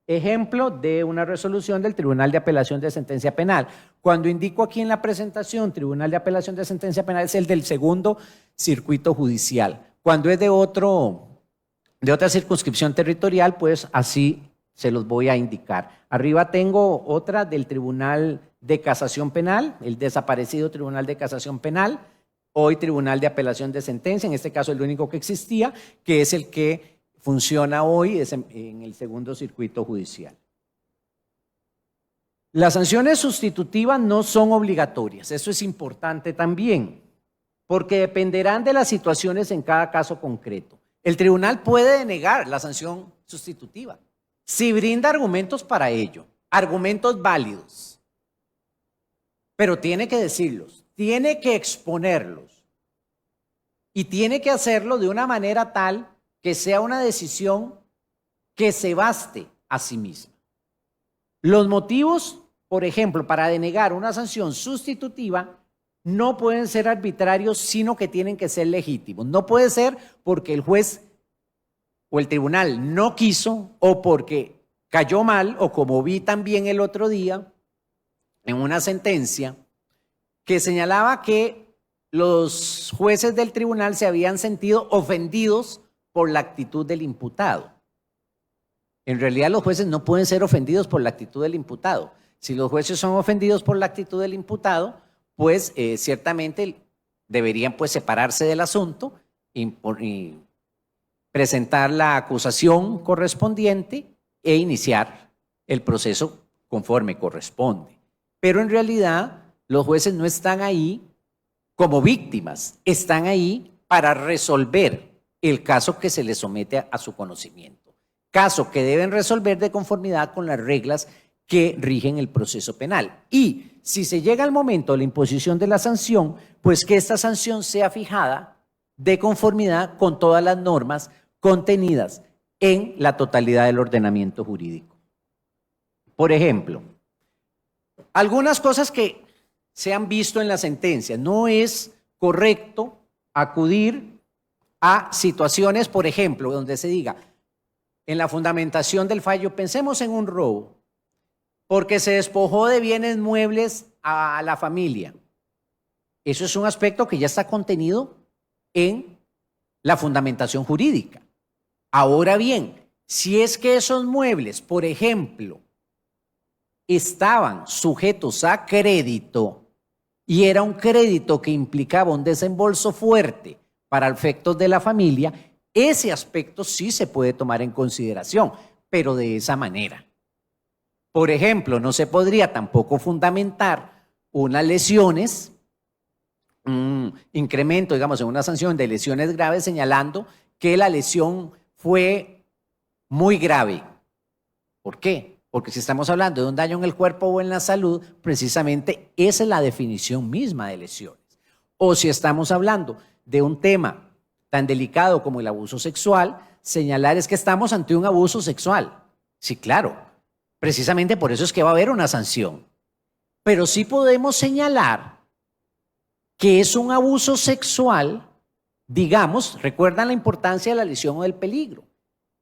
D: ejemplo de una resolución del Tribunal de Apelación de Sentencia Penal. Cuando indico aquí en la presentación Tribunal de Apelación de Sentencia Penal es el del segundo circuito judicial. Cuando es de otra circunscripción territorial, pues así se los voy a indicar. Arriba tengo otra del Tribunal de Casación Penal, el desaparecido Tribunal de Casación Penal, hoy Tribunal de Apelación de Sentencia, en este caso el único que existía, que es el que funciona hoy en el segundo circuito judicial. Las sanciones sustitutivas no son obligatorias, eso es importante también, porque dependerán de las situaciones en cada caso concreto. El tribunal puede denegar la sanción sustitutiva si brinda argumentos para ello, argumentos válidos, pero tiene que decirlos, tiene que exponerlos y tiene que hacerlo de una manera tal que sea una decisión que se baste a sí misma. Los motivos, por ejemplo, para denegar una sanción sustitutiva no pueden ser arbitrarios, sino que tienen que ser legítimos. No puede ser porque el juez o el tribunal no quiso o porque cayó mal, o como vi también el otro día en una sentencia que señalaba que los jueces del tribunal se habían sentido ofendidos por la actitud del imputado. En realidad los jueces no pueden ser ofendidos por la actitud del imputado. Si los jueces son ofendidos por la actitud del imputado, pues ciertamente deberían pues separarse del asunto y presentar la acusación correspondiente e iniciar el proceso conforme corresponde. Pero en realidad los jueces no están ahí como víctimas, están ahí para resolver el caso que se les somete a su conocimiento. Caso que deben resolver de conformidad con las reglas que rigen el proceso penal. Y si se llega al momento de la imposición de la sanción, pues que esta sanción sea fijada de conformidad con todas las normas contenidas en la totalidad del ordenamiento jurídico. Por ejemplo, algunas cosas que se han visto en la sentencia. No es correcto acudir a situaciones, por ejemplo, donde se diga en la fundamentación del fallo, pensemos en un robo, porque se despojó de bienes muebles a la familia. Eso es un aspecto que ya está contenido en la fundamentación jurídica. Ahora bien, si es que esos muebles, por ejemplo, estaban sujetos a crédito y era un crédito que implicaba un desembolso fuerte para efectos de la familia, ese aspecto sí se puede tomar en consideración, pero de esa manera. Por ejemplo, no se podría tampoco fundamentar unas lesiones, un incremento, digamos, en una sanción de lesiones graves, señalando que la lesión fue muy grave. ¿Por qué? Porque si estamos hablando de un daño en el cuerpo o en la salud, precisamente esa es la definición misma de lesiones. O si estamos hablando de un tema tan delicado como el abuso sexual, señalar es que estamos ante un abuso sexual. Sí, claro, precisamente por eso es que va a haber una sanción. Pero sí podemos señalar que es un abuso sexual, digamos, recuerdan la importancia de la lesión o del peligro,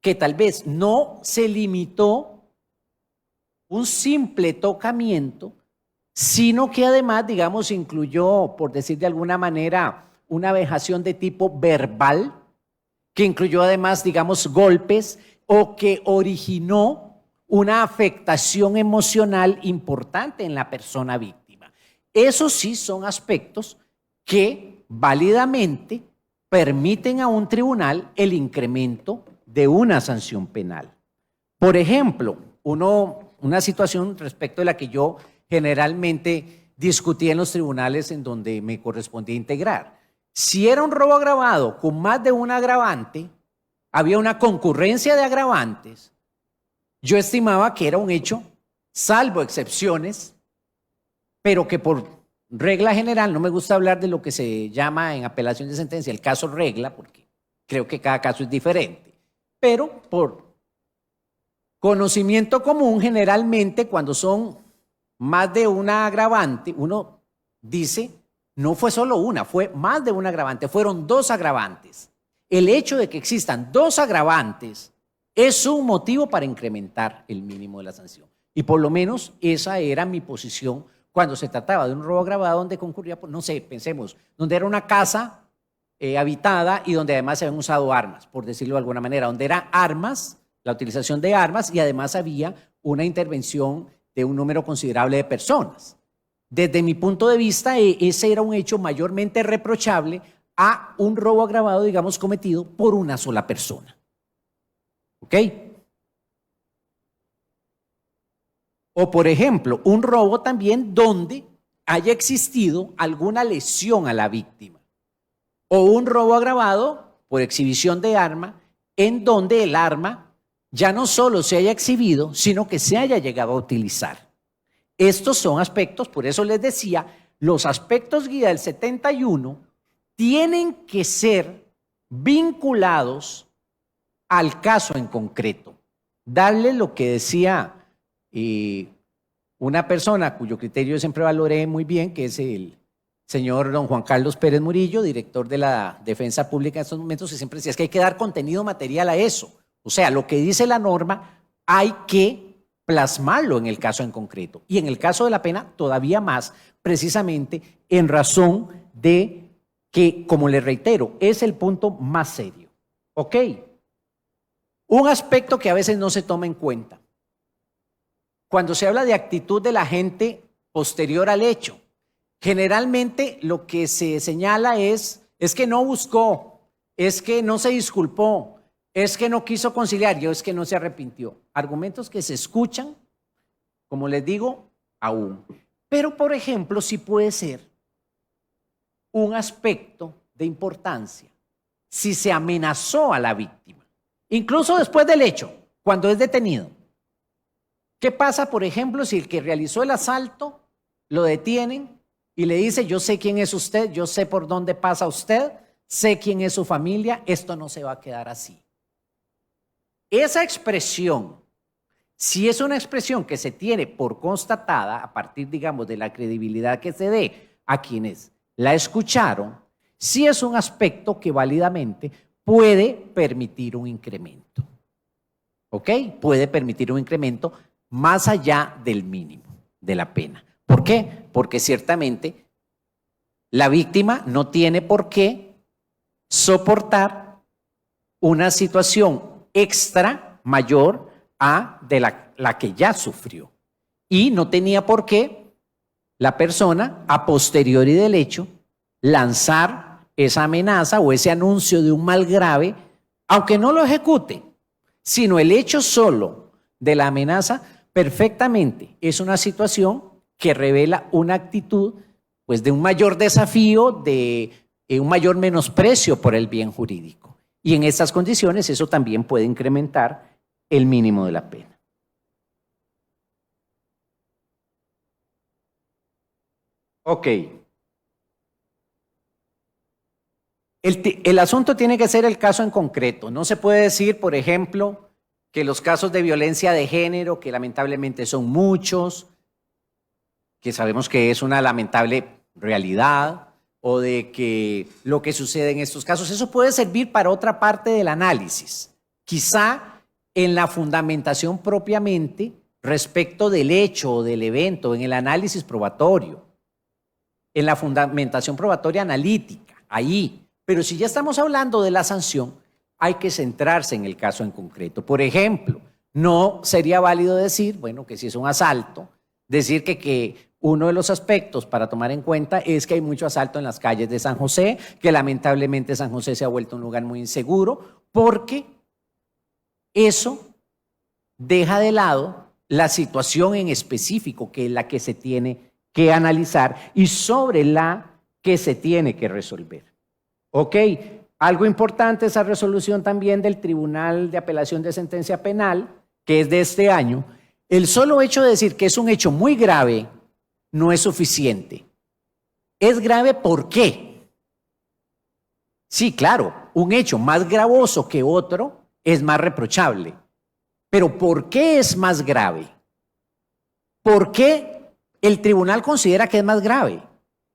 D: que tal vez no se limitó un simple tocamiento, sino que además, digamos, incluyó, por decir de alguna manera, una vejación de tipo verbal, que incluyó además, digamos, golpes, o que originó una afectación emocional importante en la persona víctima. Esos sí son aspectos que válidamente permiten a un tribunal el incremento de una sanción penal. Por ejemplo, una situación respecto de la que yo generalmente discutí en los tribunales en donde me correspondía integrar. Si era un robo agravado con más de un agravante, había una concurrencia de agravantes, yo estimaba que era un hecho, salvo excepciones, pero que por regla general, no me gusta hablar de lo que se llama en apelación de sentencia el caso regla, porque creo que cada caso es diferente, pero por conocimiento común, generalmente cuando son más de una agravante, uno dice, no fue solo una, fue más de una agravante, fueron dos agravantes. El hecho de que existan dos agravantes es un motivo para incrementar el mínimo de la sanción. Y por lo menos esa era mi posición cuando se trataba de un robo agravado donde concurría, no sé, pensemos, donde era una casa habitada y donde además se habían usado armas, por decirlo de alguna manera, donde eran armas, la utilización de armas y además había una intervención de un número considerable de personas. Desde mi punto de vista, ese era un hecho mayormente reprochable a un robo agravado, digamos, cometido por una sola persona. ¿Ok? O, por ejemplo, un robo también donde haya existido alguna lesión a la víctima. O un robo agravado por exhibición de arma, en donde el arma ya no solo se haya exhibido, sino que se haya llegado a utilizar. Estos son aspectos, por eso les decía, los aspectos guía del 71 tienen que ser vinculados al caso en concreto. Darle lo que decía una persona cuyo criterio yo siempre valoré muy bien, que es el señor don Juan Carlos Pérez Murillo, director de la Defensa Pública en estos momentos, y siempre decía, es que hay que dar contenido material a eso. O sea, lo que dice la norma hay que plasmarlo en el caso en concreto. Y en el caso de la pena, todavía más, precisamente en razón de que, como le reitero, es el punto más serio. ¿Ok? Un aspecto que a veces no se toma en cuenta. Cuando se habla de actitud de la gente posterior al hecho, generalmente lo que se señala es que no buscó, es que no se disculpó, es que no quiso conciliar, y es que no se arrepintió. Argumentos que se escuchan, como les digo, aún. Pero, por ejemplo, sí puede ser un aspecto de importancia si se amenazó a la víctima, incluso después del hecho, cuando es detenido. ¿Qué pasa, por ejemplo, si el que realizó el asalto lo detienen y le dice, yo sé quién es usted, yo sé por dónde pasa usted, sé quién es su familia, esto no se va a quedar así? Esa expresión, si es una expresión que se tiene por constatada a partir, digamos, de la credibilidad que se dé a quienes la escucharon, sí es un aspecto que válidamente puede permitir un incremento. ¿Ok? Puede permitir un incremento más allá del mínimo de la pena. ¿Por qué? Porque ciertamente la víctima no tiene por qué soportar una situación extra mayor a de la que ya sufrió. Y no tenía por qué la persona, a posteriori del hecho, lanzar esa amenaza o ese anuncio de un mal grave, aunque no lo ejecute, sino el hecho solo de la amenaza perfectamente es una situación que revela una actitud pues de un mayor desafío, de un mayor menosprecio por el bien jurídico. Y en estas condiciones eso también puede incrementar el mínimo de la pena. Ok. El asunto tiene que ser el caso en concreto. No se puede decir, por ejemplo, que los casos de violencia de género, que lamentablemente son muchos, que sabemos que es una lamentable realidad, o de que lo que sucede en estos casos, eso puede servir para otra parte del análisis. Quizá en la fundamentación propiamente respecto del hecho o del evento, en el análisis probatorio, en la fundamentación probatoria analítica, ahí. Pero si ya estamos hablando de la sanción, hay que centrarse en el caso en concreto. Por ejemplo, no sería válido decir, bueno, que si es un asalto, decir que uno de los aspectos para tomar en cuenta es que hay mucho asalto en las calles de San José, que lamentablemente San José se ha vuelto un lugar muy inseguro, porque eso deja de lado la situación en específico, que es la que se tiene que analizar y sobre la que se tiene que resolver. Ok, algo importante, esa resolución también del Tribunal de Apelación de Sentencia Penal, que es de este año. El solo hecho de decir que es un hecho muy grave no es suficiente. Es grave, ¿por qué? Sí, claro, un hecho más gravoso que otro es más reprochable. Pero ¿por qué es más grave? ¿Por qué el tribunal considera que es más grave?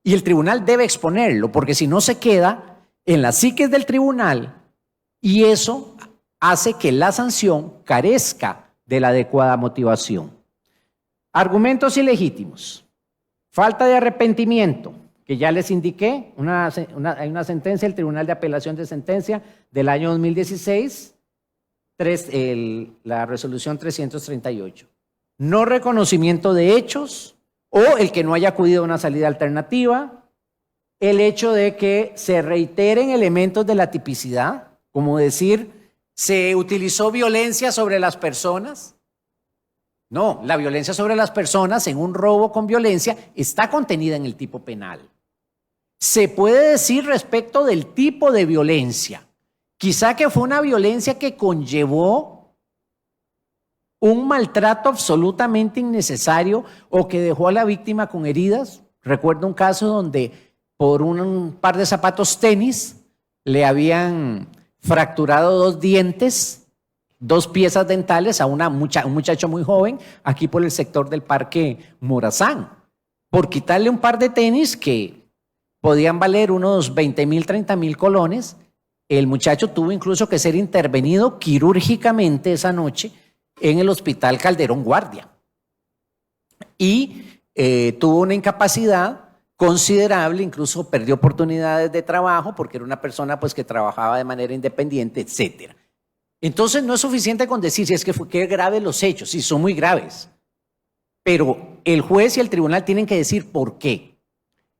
D: Y el tribunal debe exponerlo, porque si no se queda en las psiques del tribunal y eso hace que la sanción carezca de la adecuada motivación. Argumentos ilegítimos. Falta de arrepentimiento, que ya les indiqué, hay una sentencia del Tribunal de Apelación de Sentencia del año 2016, la resolución 338. No reconocimiento de hechos o el que no haya acudido a una salida alternativa, el hecho de que se reiteren elementos de la tipicidad, como decir, ¿se utilizó violencia sobre las personas? No, la violencia sobre las personas en un robo con violencia está contenida en el tipo penal. Se puede decir respecto del tipo de violencia, quizá que fue una violencia que conllevó un maltrato absolutamente innecesario o que dejó a la víctima con heridas Recuerdo un caso donde por un par de zapatos tenis le habían fracturado 2 dientes, 2 piezas dentales a un muchacho muy joven aquí por el sector del Parque Morazán, por quitarle un par de tenis que podían valer unos 20.000, 30.000 colones. El muchacho tuvo incluso que ser intervenido quirúrgicamente esa noche en el Hospital Calderón Guardia y tuvo una incapacidad considerable, incluso perdió oportunidades de trabajo porque era una persona pues que trabajaba de manera independiente, etcétera. Entonces no es suficiente con decir si es que fue que graves los hechos, sí son muy graves, pero el juez y el tribunal tienen que decir por qué,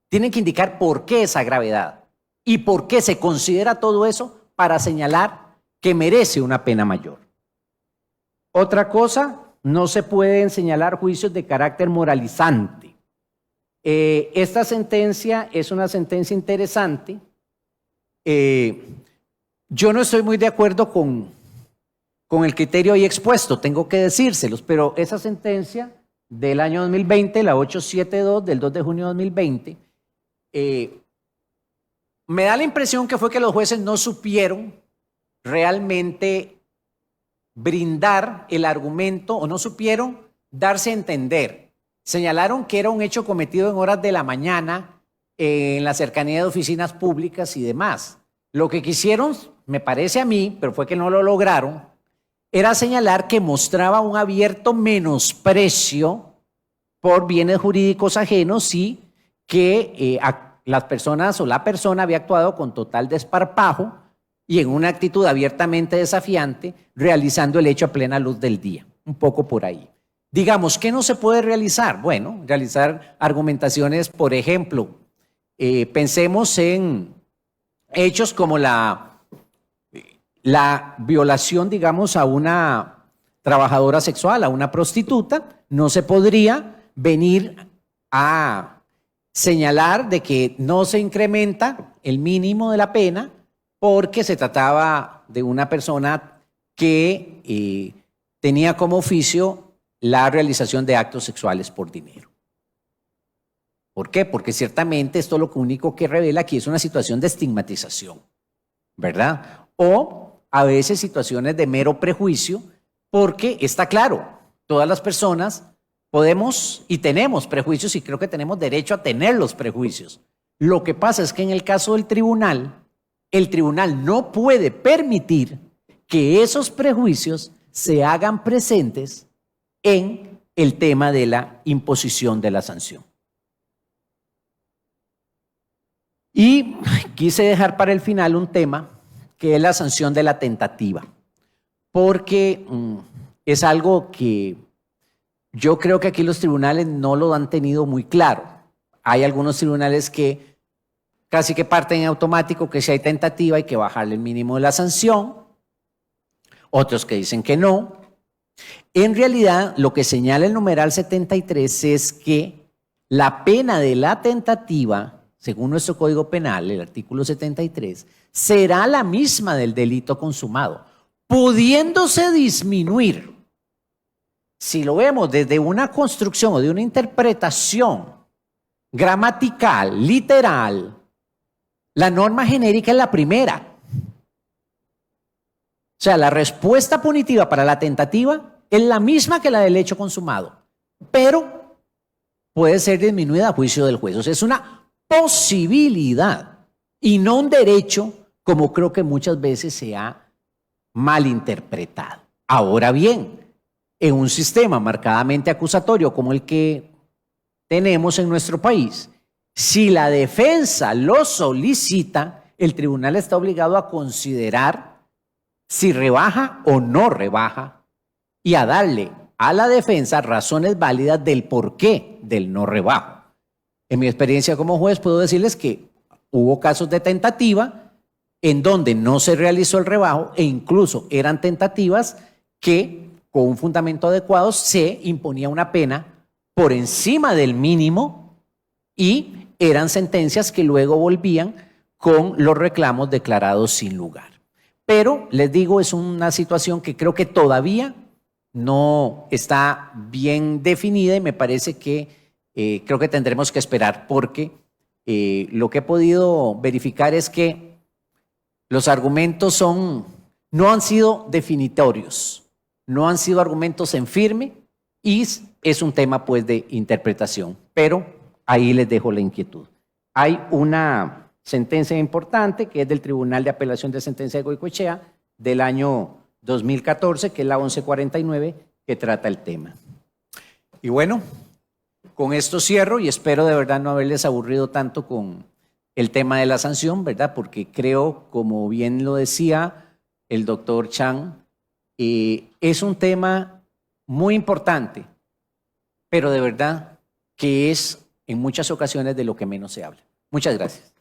D: tienen que indicar por qué esa gravedad y por qué se considera todo eso para señalar que merece una pena mayor. Otra cosa, no se pueden señalar juicios de carácter moralizante. Esta sentencia es una sentencia interesante. Yo no estoy muy de acuerdo con el criterio ahí expuesto, tengo que decírselos, pero esa sentencia del año 2020, la 872 del 2 de junio de 2020, me da la impresión que fue que los jueces no supieron realmente brindar el argumento o no supieron darse a entender. Señalaron que era un hecho cometido en horas de la mañana en la cercanía de oficinas públicas y demás. Lo que quisieron, me parece a mí, pero fue que no lo lograron, era señalar que mostraba un abierto menosprecio por bienes jurídicos ajenos y que las personas o la persona había actuado con total desparpajo y en una actitud abiertamente desafiante, realizando el hecho a plena luz del día. Un poco por ahí. Digamos, ¿qué no se puede realizar? Bueno, realizar argumentaciones, por ejemplo, pensemos en hechos como la violación, digamos, a una trabajadora sexual, a una prostituta. No se podría venir a señalar de que no se incrementa el mínimo de la pena porque se trataba de una persona que tenía como oficio la realización de actos sexuales por dinero. ¿Por qué? Porque ciertamente esto lo único que revela aquí es una situación de estigmatización, ¿verdad? O a veces situaciones de mero prejuicio, porque está claro, todas las personas podemos y tenemos prejuicios y creo que tenemos derecho a tener los prejuicios. Lo que pasa es que en el caso del tribunal, el tribunal no puede permitir que esos prejuicios se hagan presentes en el tema de la imposición de la sanción. Y quise dejar para el final un tema que es la sanción de la tentativa, porque es algo que yo creo que aquí los tribunales no lo han tenido muy claro. Hay algunos tribunales que casi que parten en automático que si hay tentativa hay que bajarle el mínimo de la sanción, otros que dicen que no. En realidad, lo que señala el numeral 73 es que la pena de la tentativa, según nuestro Código Penal, el artículo 73, será la misma del delito consumado, pudiéndose disminuir. Si lo vemos desde una construcción o de una interpretación gramatical, literal, la norma genérica es la primera. O sea, la respuesta punitiva para la tentativa es la misma que la del hecho consumado, pero puede ser disminuida a juicio del juez. O sea, es una posibilidad y no un derecho, como creo que muchas veces se ha malinterpretado. Ahora bien, en un sistema marcadamente acusatorio como el que tenemos en nuestro país, si la defensa lo solicita, el tribunal está obligado a considerar si rebaja o no rebaja y a darle a la defensa razones válidas del porqué del no rebajo. En mi experiencia como juez puedo decirles que hubo casos de tentativa en donde no se realizó el rebajo e incluso eran tentativas que con un fundamento adecuado se imponía una pena por encima del mínimo y eran sentencias que luego volvían con los reclamos declarados sin lugar. Pero les digo, es una situación que creo que todavía no está bien definida y me parece que creo que tendremos que esperar porque lo que he podido verificar es que los argumentos no han sido definitorios, no han sido argumentos en firme y es un tema pues de interpretación, pero ahí les dejo la inquietud. Hay una sentencia importante que es del Tribunal de Apelación de Sentencia de Goicoechea del año 2014, que es la 1149, que trata el tema. Y bueno, con esto cierro y espero de verdad no haberles aburrido tanto con el tema de la sanción, ¿verdad? Porque creo, como bien lo decía el doctor Chang, es un tema muy importante, pero de verdad que es en muchas ocasiones de lo que menos se habla. Muchas gracias.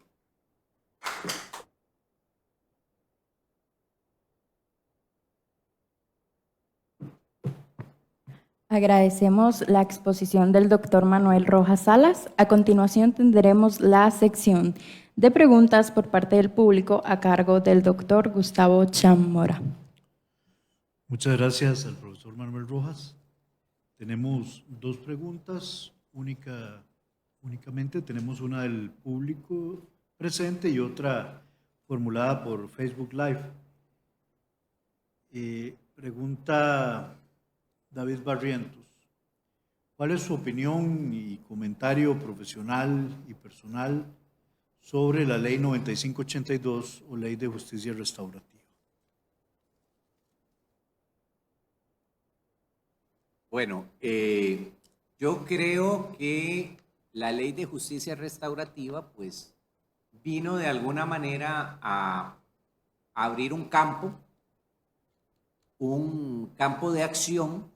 E: Agradecemos la exposición del doctor Manuel Rojas Salas. A continuación tendremos la sección de preguntas por parte del público a cargo del doctor Gustavo Cham Mora.
B: Muchas gracias al profesor Manuel Rojas. Tenemos dos preguntas, únicamente tenemos una del público presente y otra formulada por Facebook Live. Pregunta David Barrientos: ¿cuál es su opinión y comentario profesional y personal sobre la Ley 9582 o Ley de Justicia Restaurativa?
C: Bueno, yo creo que la Ley de Justicia Restaurativa pues vino de alguna manera a abrir un campo de acción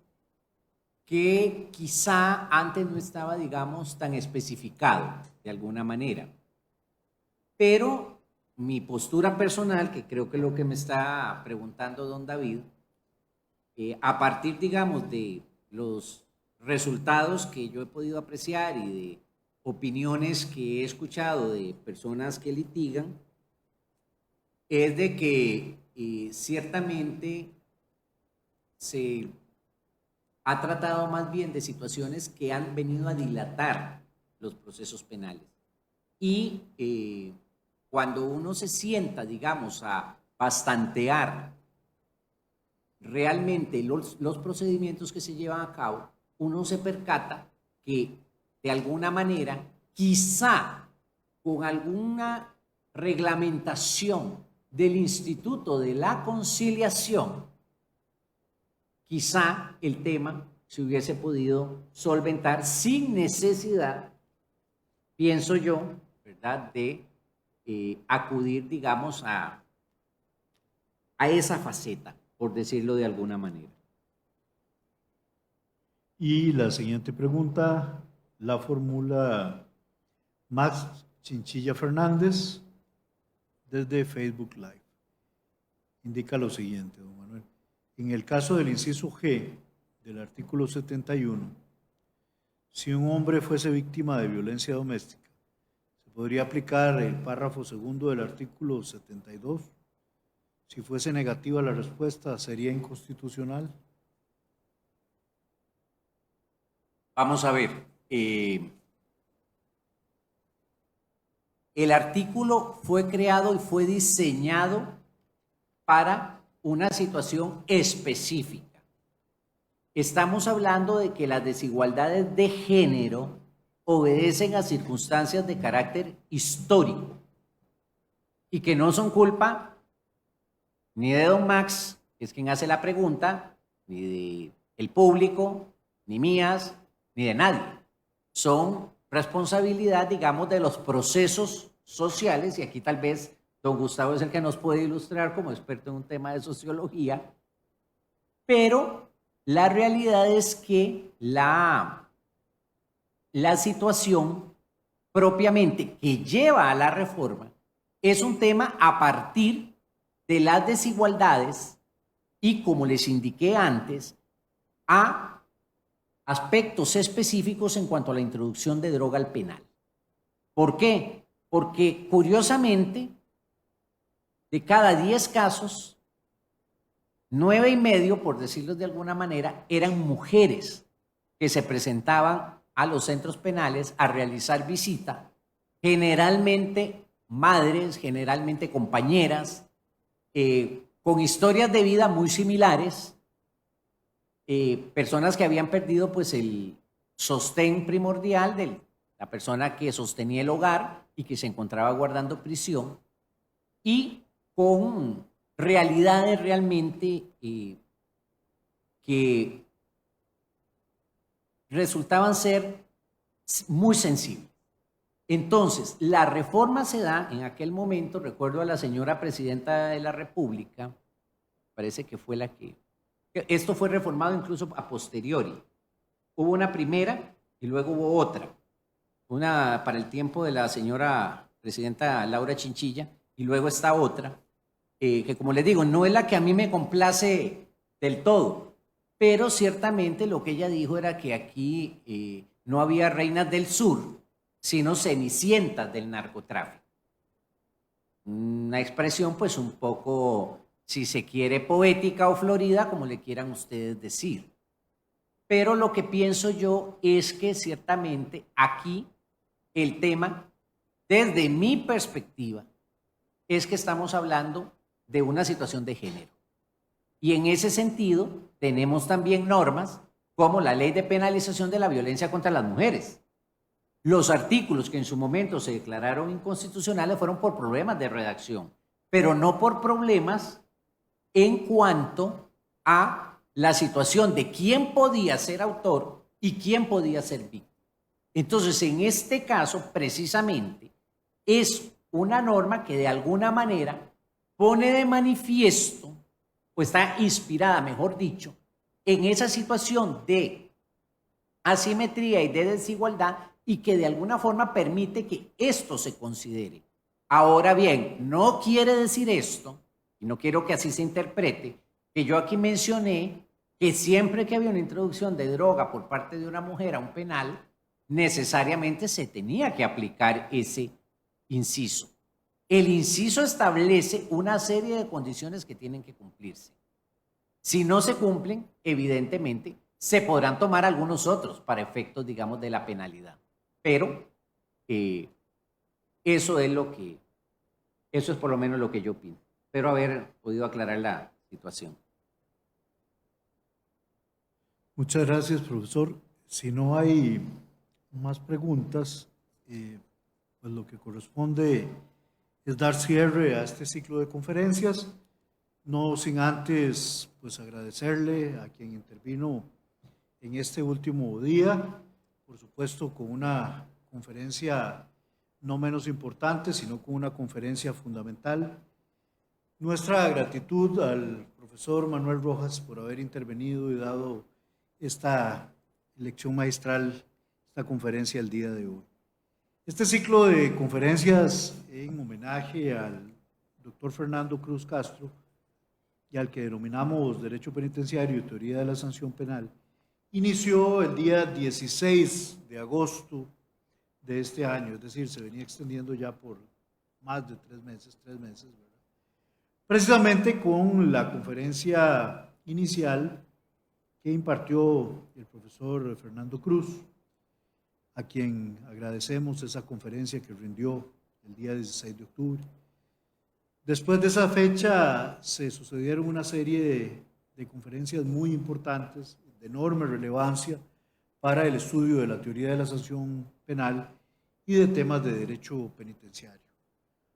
C: que quizá antes no estaba, digamos, tan especificado de alguna manera. Pero mi postura personal, que creo que es lo que me está preguntando don David, a partir, digamos, de los resultados que yo he podido apreciar y de opiniones que he escuchado de personas que litigan, es de que ciertamente se ha tratado más bien de situaciones que han venido a dilatar los procesos penales. Y cuando uno se sienta, digamos, a bastantear realmente los procedimientos que se llevan a cabo, uno se percata que de alguna manera, quizá con alguna reglamentación del Instituto de la Conciliación, quizá el tema se hubiese podido solventar sin necesidad, pienso yo, ¿verdad?, de acudir, digamos, a esa faceta, por decirlo de alguna manera.
B: Y la siguiente pregunta la formula Max Chinchilla Fernández desde Facebook Live. Indica lo siguiente, don Manuel. En el caso del inciso G del artículo 71, si un hombre fuese víctima de violencia doméstica, ¿se podría aplicar el párrafo segundo del artículo 72? Si fuese negativa la respuesta, ¿sería inconstitucional?
C: Vamos a ver. El artículo fue creado y fue diseñado para una situación específica. Estamos hablando de que las desigualdades de género obedecen a circunstancias de carácter histórico y que no son culpa ni de don Max, que es quien hace la pregunta, ni del público, ni mías, ni de nadie. Son responsabilidad, digamos, de los procesos sociales, y aquí tal vez don Gustavo es el que nos puede ilustrar como experto en un tema de sociología, pero la realidad es que la situación propiamente que lleva a la reforma es un tema a partir de las desigualdades y, como les indiqué antes, a aspectos específicos en cuanto a la introducción de droga al penal. ¿Por qué? Porque curiosamente, de cada 10 casos, 9,5, por decirlo de alguna manera, eran mujeres que se presentaban
D: a los centros penales a realizar visita, generalmente madres, generalmente compañeras, con historias de vida muy similares, personas que habían perdido pues el sostén primordial de la persona que sostenía el hogar y que se encontraba guardando prisión, y con realidades realmente que resultaban ser muy sensibles. Entonces, la reforma se da en aquel momento, recuerdo a la señora presidenta de la República, parece que fue la que... Esto fue reformado incluso a posteriori. Hubo una primera y luego hubo otra. Una para el tiempo de la señora presidenta Laura Chinchilla y luego esta otra, que como les digo, no es la que a mí me complace del todo, pero ciertamente lo que ella dijo era que aquí no había reinas del sur, sino cenicientas del narcotráfico. Una expresión pues un poco, si se quiere, poética o florida, como le quieran ustedes decir. Pero lo que pienso yo es que ciertamente aquí el tema, desde mi perspectiva, es que estamos hablando de una situación de género. Y en ese sentido tenemos también normas como la Ley de Penalización de la Violencia contra las Mujeres. Los artículos que en su momento se declararon inconstitucionales fueron por problemas de redacción, pero no por problemas en cuanto a la situación de quién podía ser autor y quién podía ser víctima. Entonces, en este caso, precisamente, es una norma que de alguna manera pone de manifiesto, o está inspirada, mejor dicho, en esa situación de asimetría y de desigualdad, y que de alguna forma permite que esto se considere. Ahora bien, no quiere decir esto, y no quiero que así se interprete, que yo aquí mencioné que siempre que había una introducción de droga por parte de una mujer a un penal, necesariamente se tenía que aplicar ese inciso. El inciso establece una serie de condiciones que tienen que cumplirse. Si no se cumplen, evidentemente, se podrán tomar algunos otros para efectos, digamos, de la penalidad. Pero eso es por lo menos lo que yo opino. Espero haber podido aclarar la situación.
B: Muchas gracias, profesor. Si no hay más preguntas, pues lo que corresponde es dar cierre a este ciclo de conferencias, no sin antes pues agradecerle a quien intervino en este último día, por supuesto con una conferencia no menos importante, sino con una conferencia fundamental. Nuestra gratitud al profesor Manuel Rojas por haber intervenido y dado esta lección magistral, esta conferencia el día de hoy. Este ciclo de conferencias en homenaje al doctor Fernando Cruz Castro y al que denominamos Derecho Penitenciario y Teoría de la Sanción Penal, inició el día 16 de agosto de este año, es decir, se venía extendiendo ya por más de 3 meses, ¿verdad? Precisamente con la conferencia inicial que impartió el profesor Fernando Cruz, a quien agradecemos esa conferencia que rindió el día 16 de octubre. Después de esa fecha se sucedieron una serie de conferencias muy importantes, de enorme relevancia para el estudio de la teoría de la sanción penal y de temas de derecho penitenciario.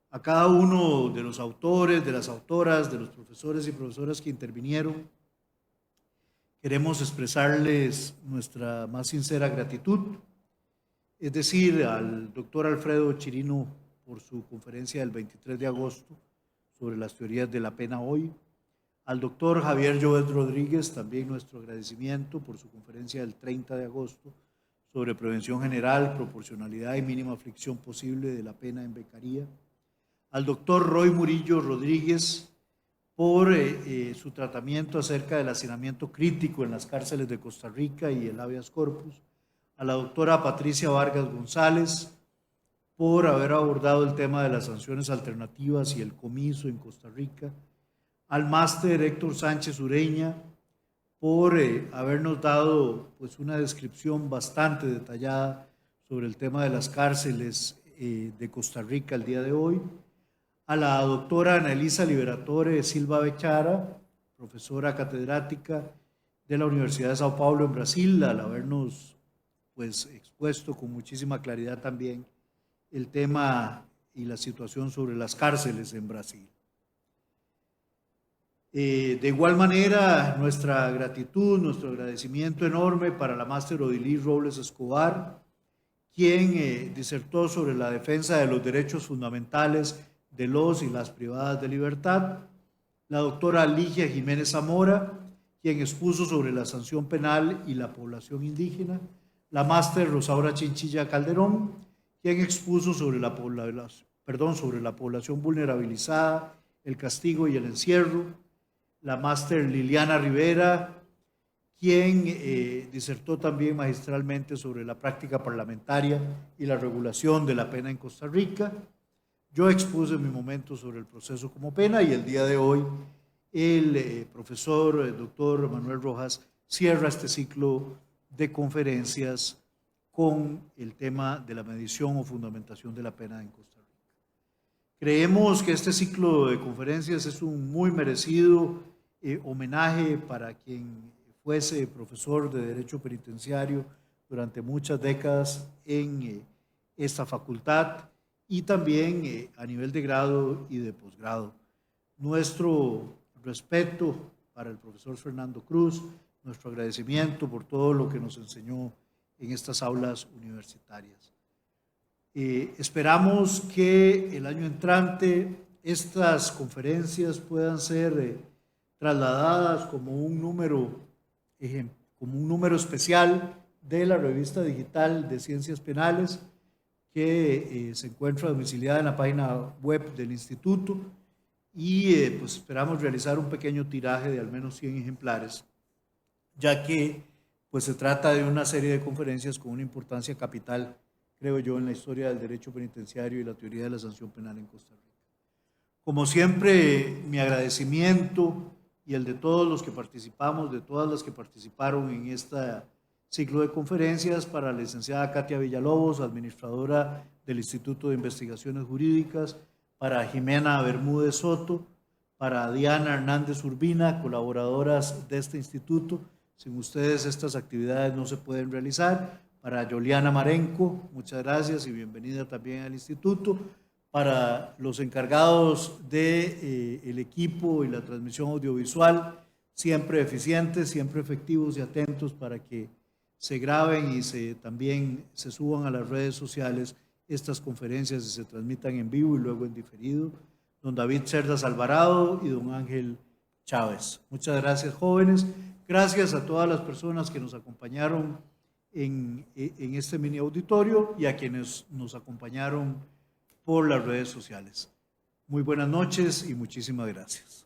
B: A cada uno de los autores, de las autoras, de los profesores y profesoras que intervinieron, queremos expresarles nuestra más sincera gratitud, es decir, al doctor Alfredo Chirino por su conferencia del 23 de agosto sobre las teorías de la pena hoy, al doctor Javier Jovet Rodríguez, también nuestro agradecimiento por su conferencia del 30 de agosto sobre prevención general, proporcionalidad y mínima aflicción posible de la pena en becaría, al doctor Roy Murillo Rodríguez por su tratamiento acerca del hacinamiento crítico en las cárceles de Costa Rica y el habeas corpus, a la doctora Patricia Vargas González por haber abordado el tema de las sanciones alternativas y el comiso en Costa Rica, al máster Héctor Sánchez Ureña por habernos dado pues, una descripción bastante detallada sobre el tema de las cárceles de Costa Rica el día de hoy. A la doctora Ana Elisa Liberatore Silva Bechara, profesora catedrática de la Universidad de Sao Paulo en Brasil, al habernos pues, expuesto con muchísima claridad también el tema y la situación sobre las cárceles en Brasil. De igual manera, nuestra gratitud, nuestro agradecimiento enorme para la máster Odilis Robles Escobar, quien disertó sobre la defensa de los derechos fundamentales de los y las privadas de libertad, la doctora Ligia Jiménez Zamora, quien expuso sobre la sanción penal y la población indígena, la máster Rosaura Chinchilla Calderón, quien expuso sobre la población vulnerabilizada, el castigo y el encierro, la máster Liliana Rivera, quien disertó también magistralmente sobre la práctica parlamentaria y la regulación de la pena en Costa Rica. Yo expuse en mi momento sobre el proceso como pena y el día de hoy el profesor doctor Manuel Rojas cierra este ciclo de conferencias con el tema de la medición o fundamentación de la pena en Costa Rica. Creemos que este ciclo de conferencias es un muy merecido homenaje para quien fuese profesor de Derecho Penitenciario durante muchas décadas en esta facultad y también a nivel de grado y de posgrado. Nuestro respeto para el profesor Fernando Cruz, nuestro agradecimiento por todo lo que nos enseñó en estas aulas universitarias. Esperamos que el año entrante estas conferencias puedan ser trasladadas como un número especial de la revista digital de Ciencias Penales que se encuentra domiciliada en la página web del instituto y pues esperamos realizar un pequeño tiraje de al menos 100 ejemplares, ya que pues se trata de una serie de conferencias con una importancia capital, creo yo, en la historia del derecho penitenciario y la teoría de la sanción penal en Costa Rica. Como siempre, mi agradecimiento y el de todos los que participamos, de todas las que participaron en este ciclo de conferencias, para la licenciada Katia Villalobos, administradora del Instituto de Investigaciones Jurídicas, para Jimena Bermúdez Soto, para Diana Hernández Urbina, colaboradoras de este instituto. Sin ustedes estas actividades no se pueden realizar. Para Yoliana Marenco, muchas gracias y bienvenida también al instituto. Para los encargados del equipo y la transmisión audiovisual, siempre eficientes, siempre efectivos y atentos para que se graben y también se suban a las redes sociales estas conferencias y se transmitan en vivo y luego en diferido. Don David Cerdas Alvarado y don Ángel Chávez. Muchas gracias, jóvenes. Gracias a todas las personas que nos acompañaron en este mini auditorio y a quienes nos acompañaron por las redes sociales. Muy buenas noches y muchísimas gracias.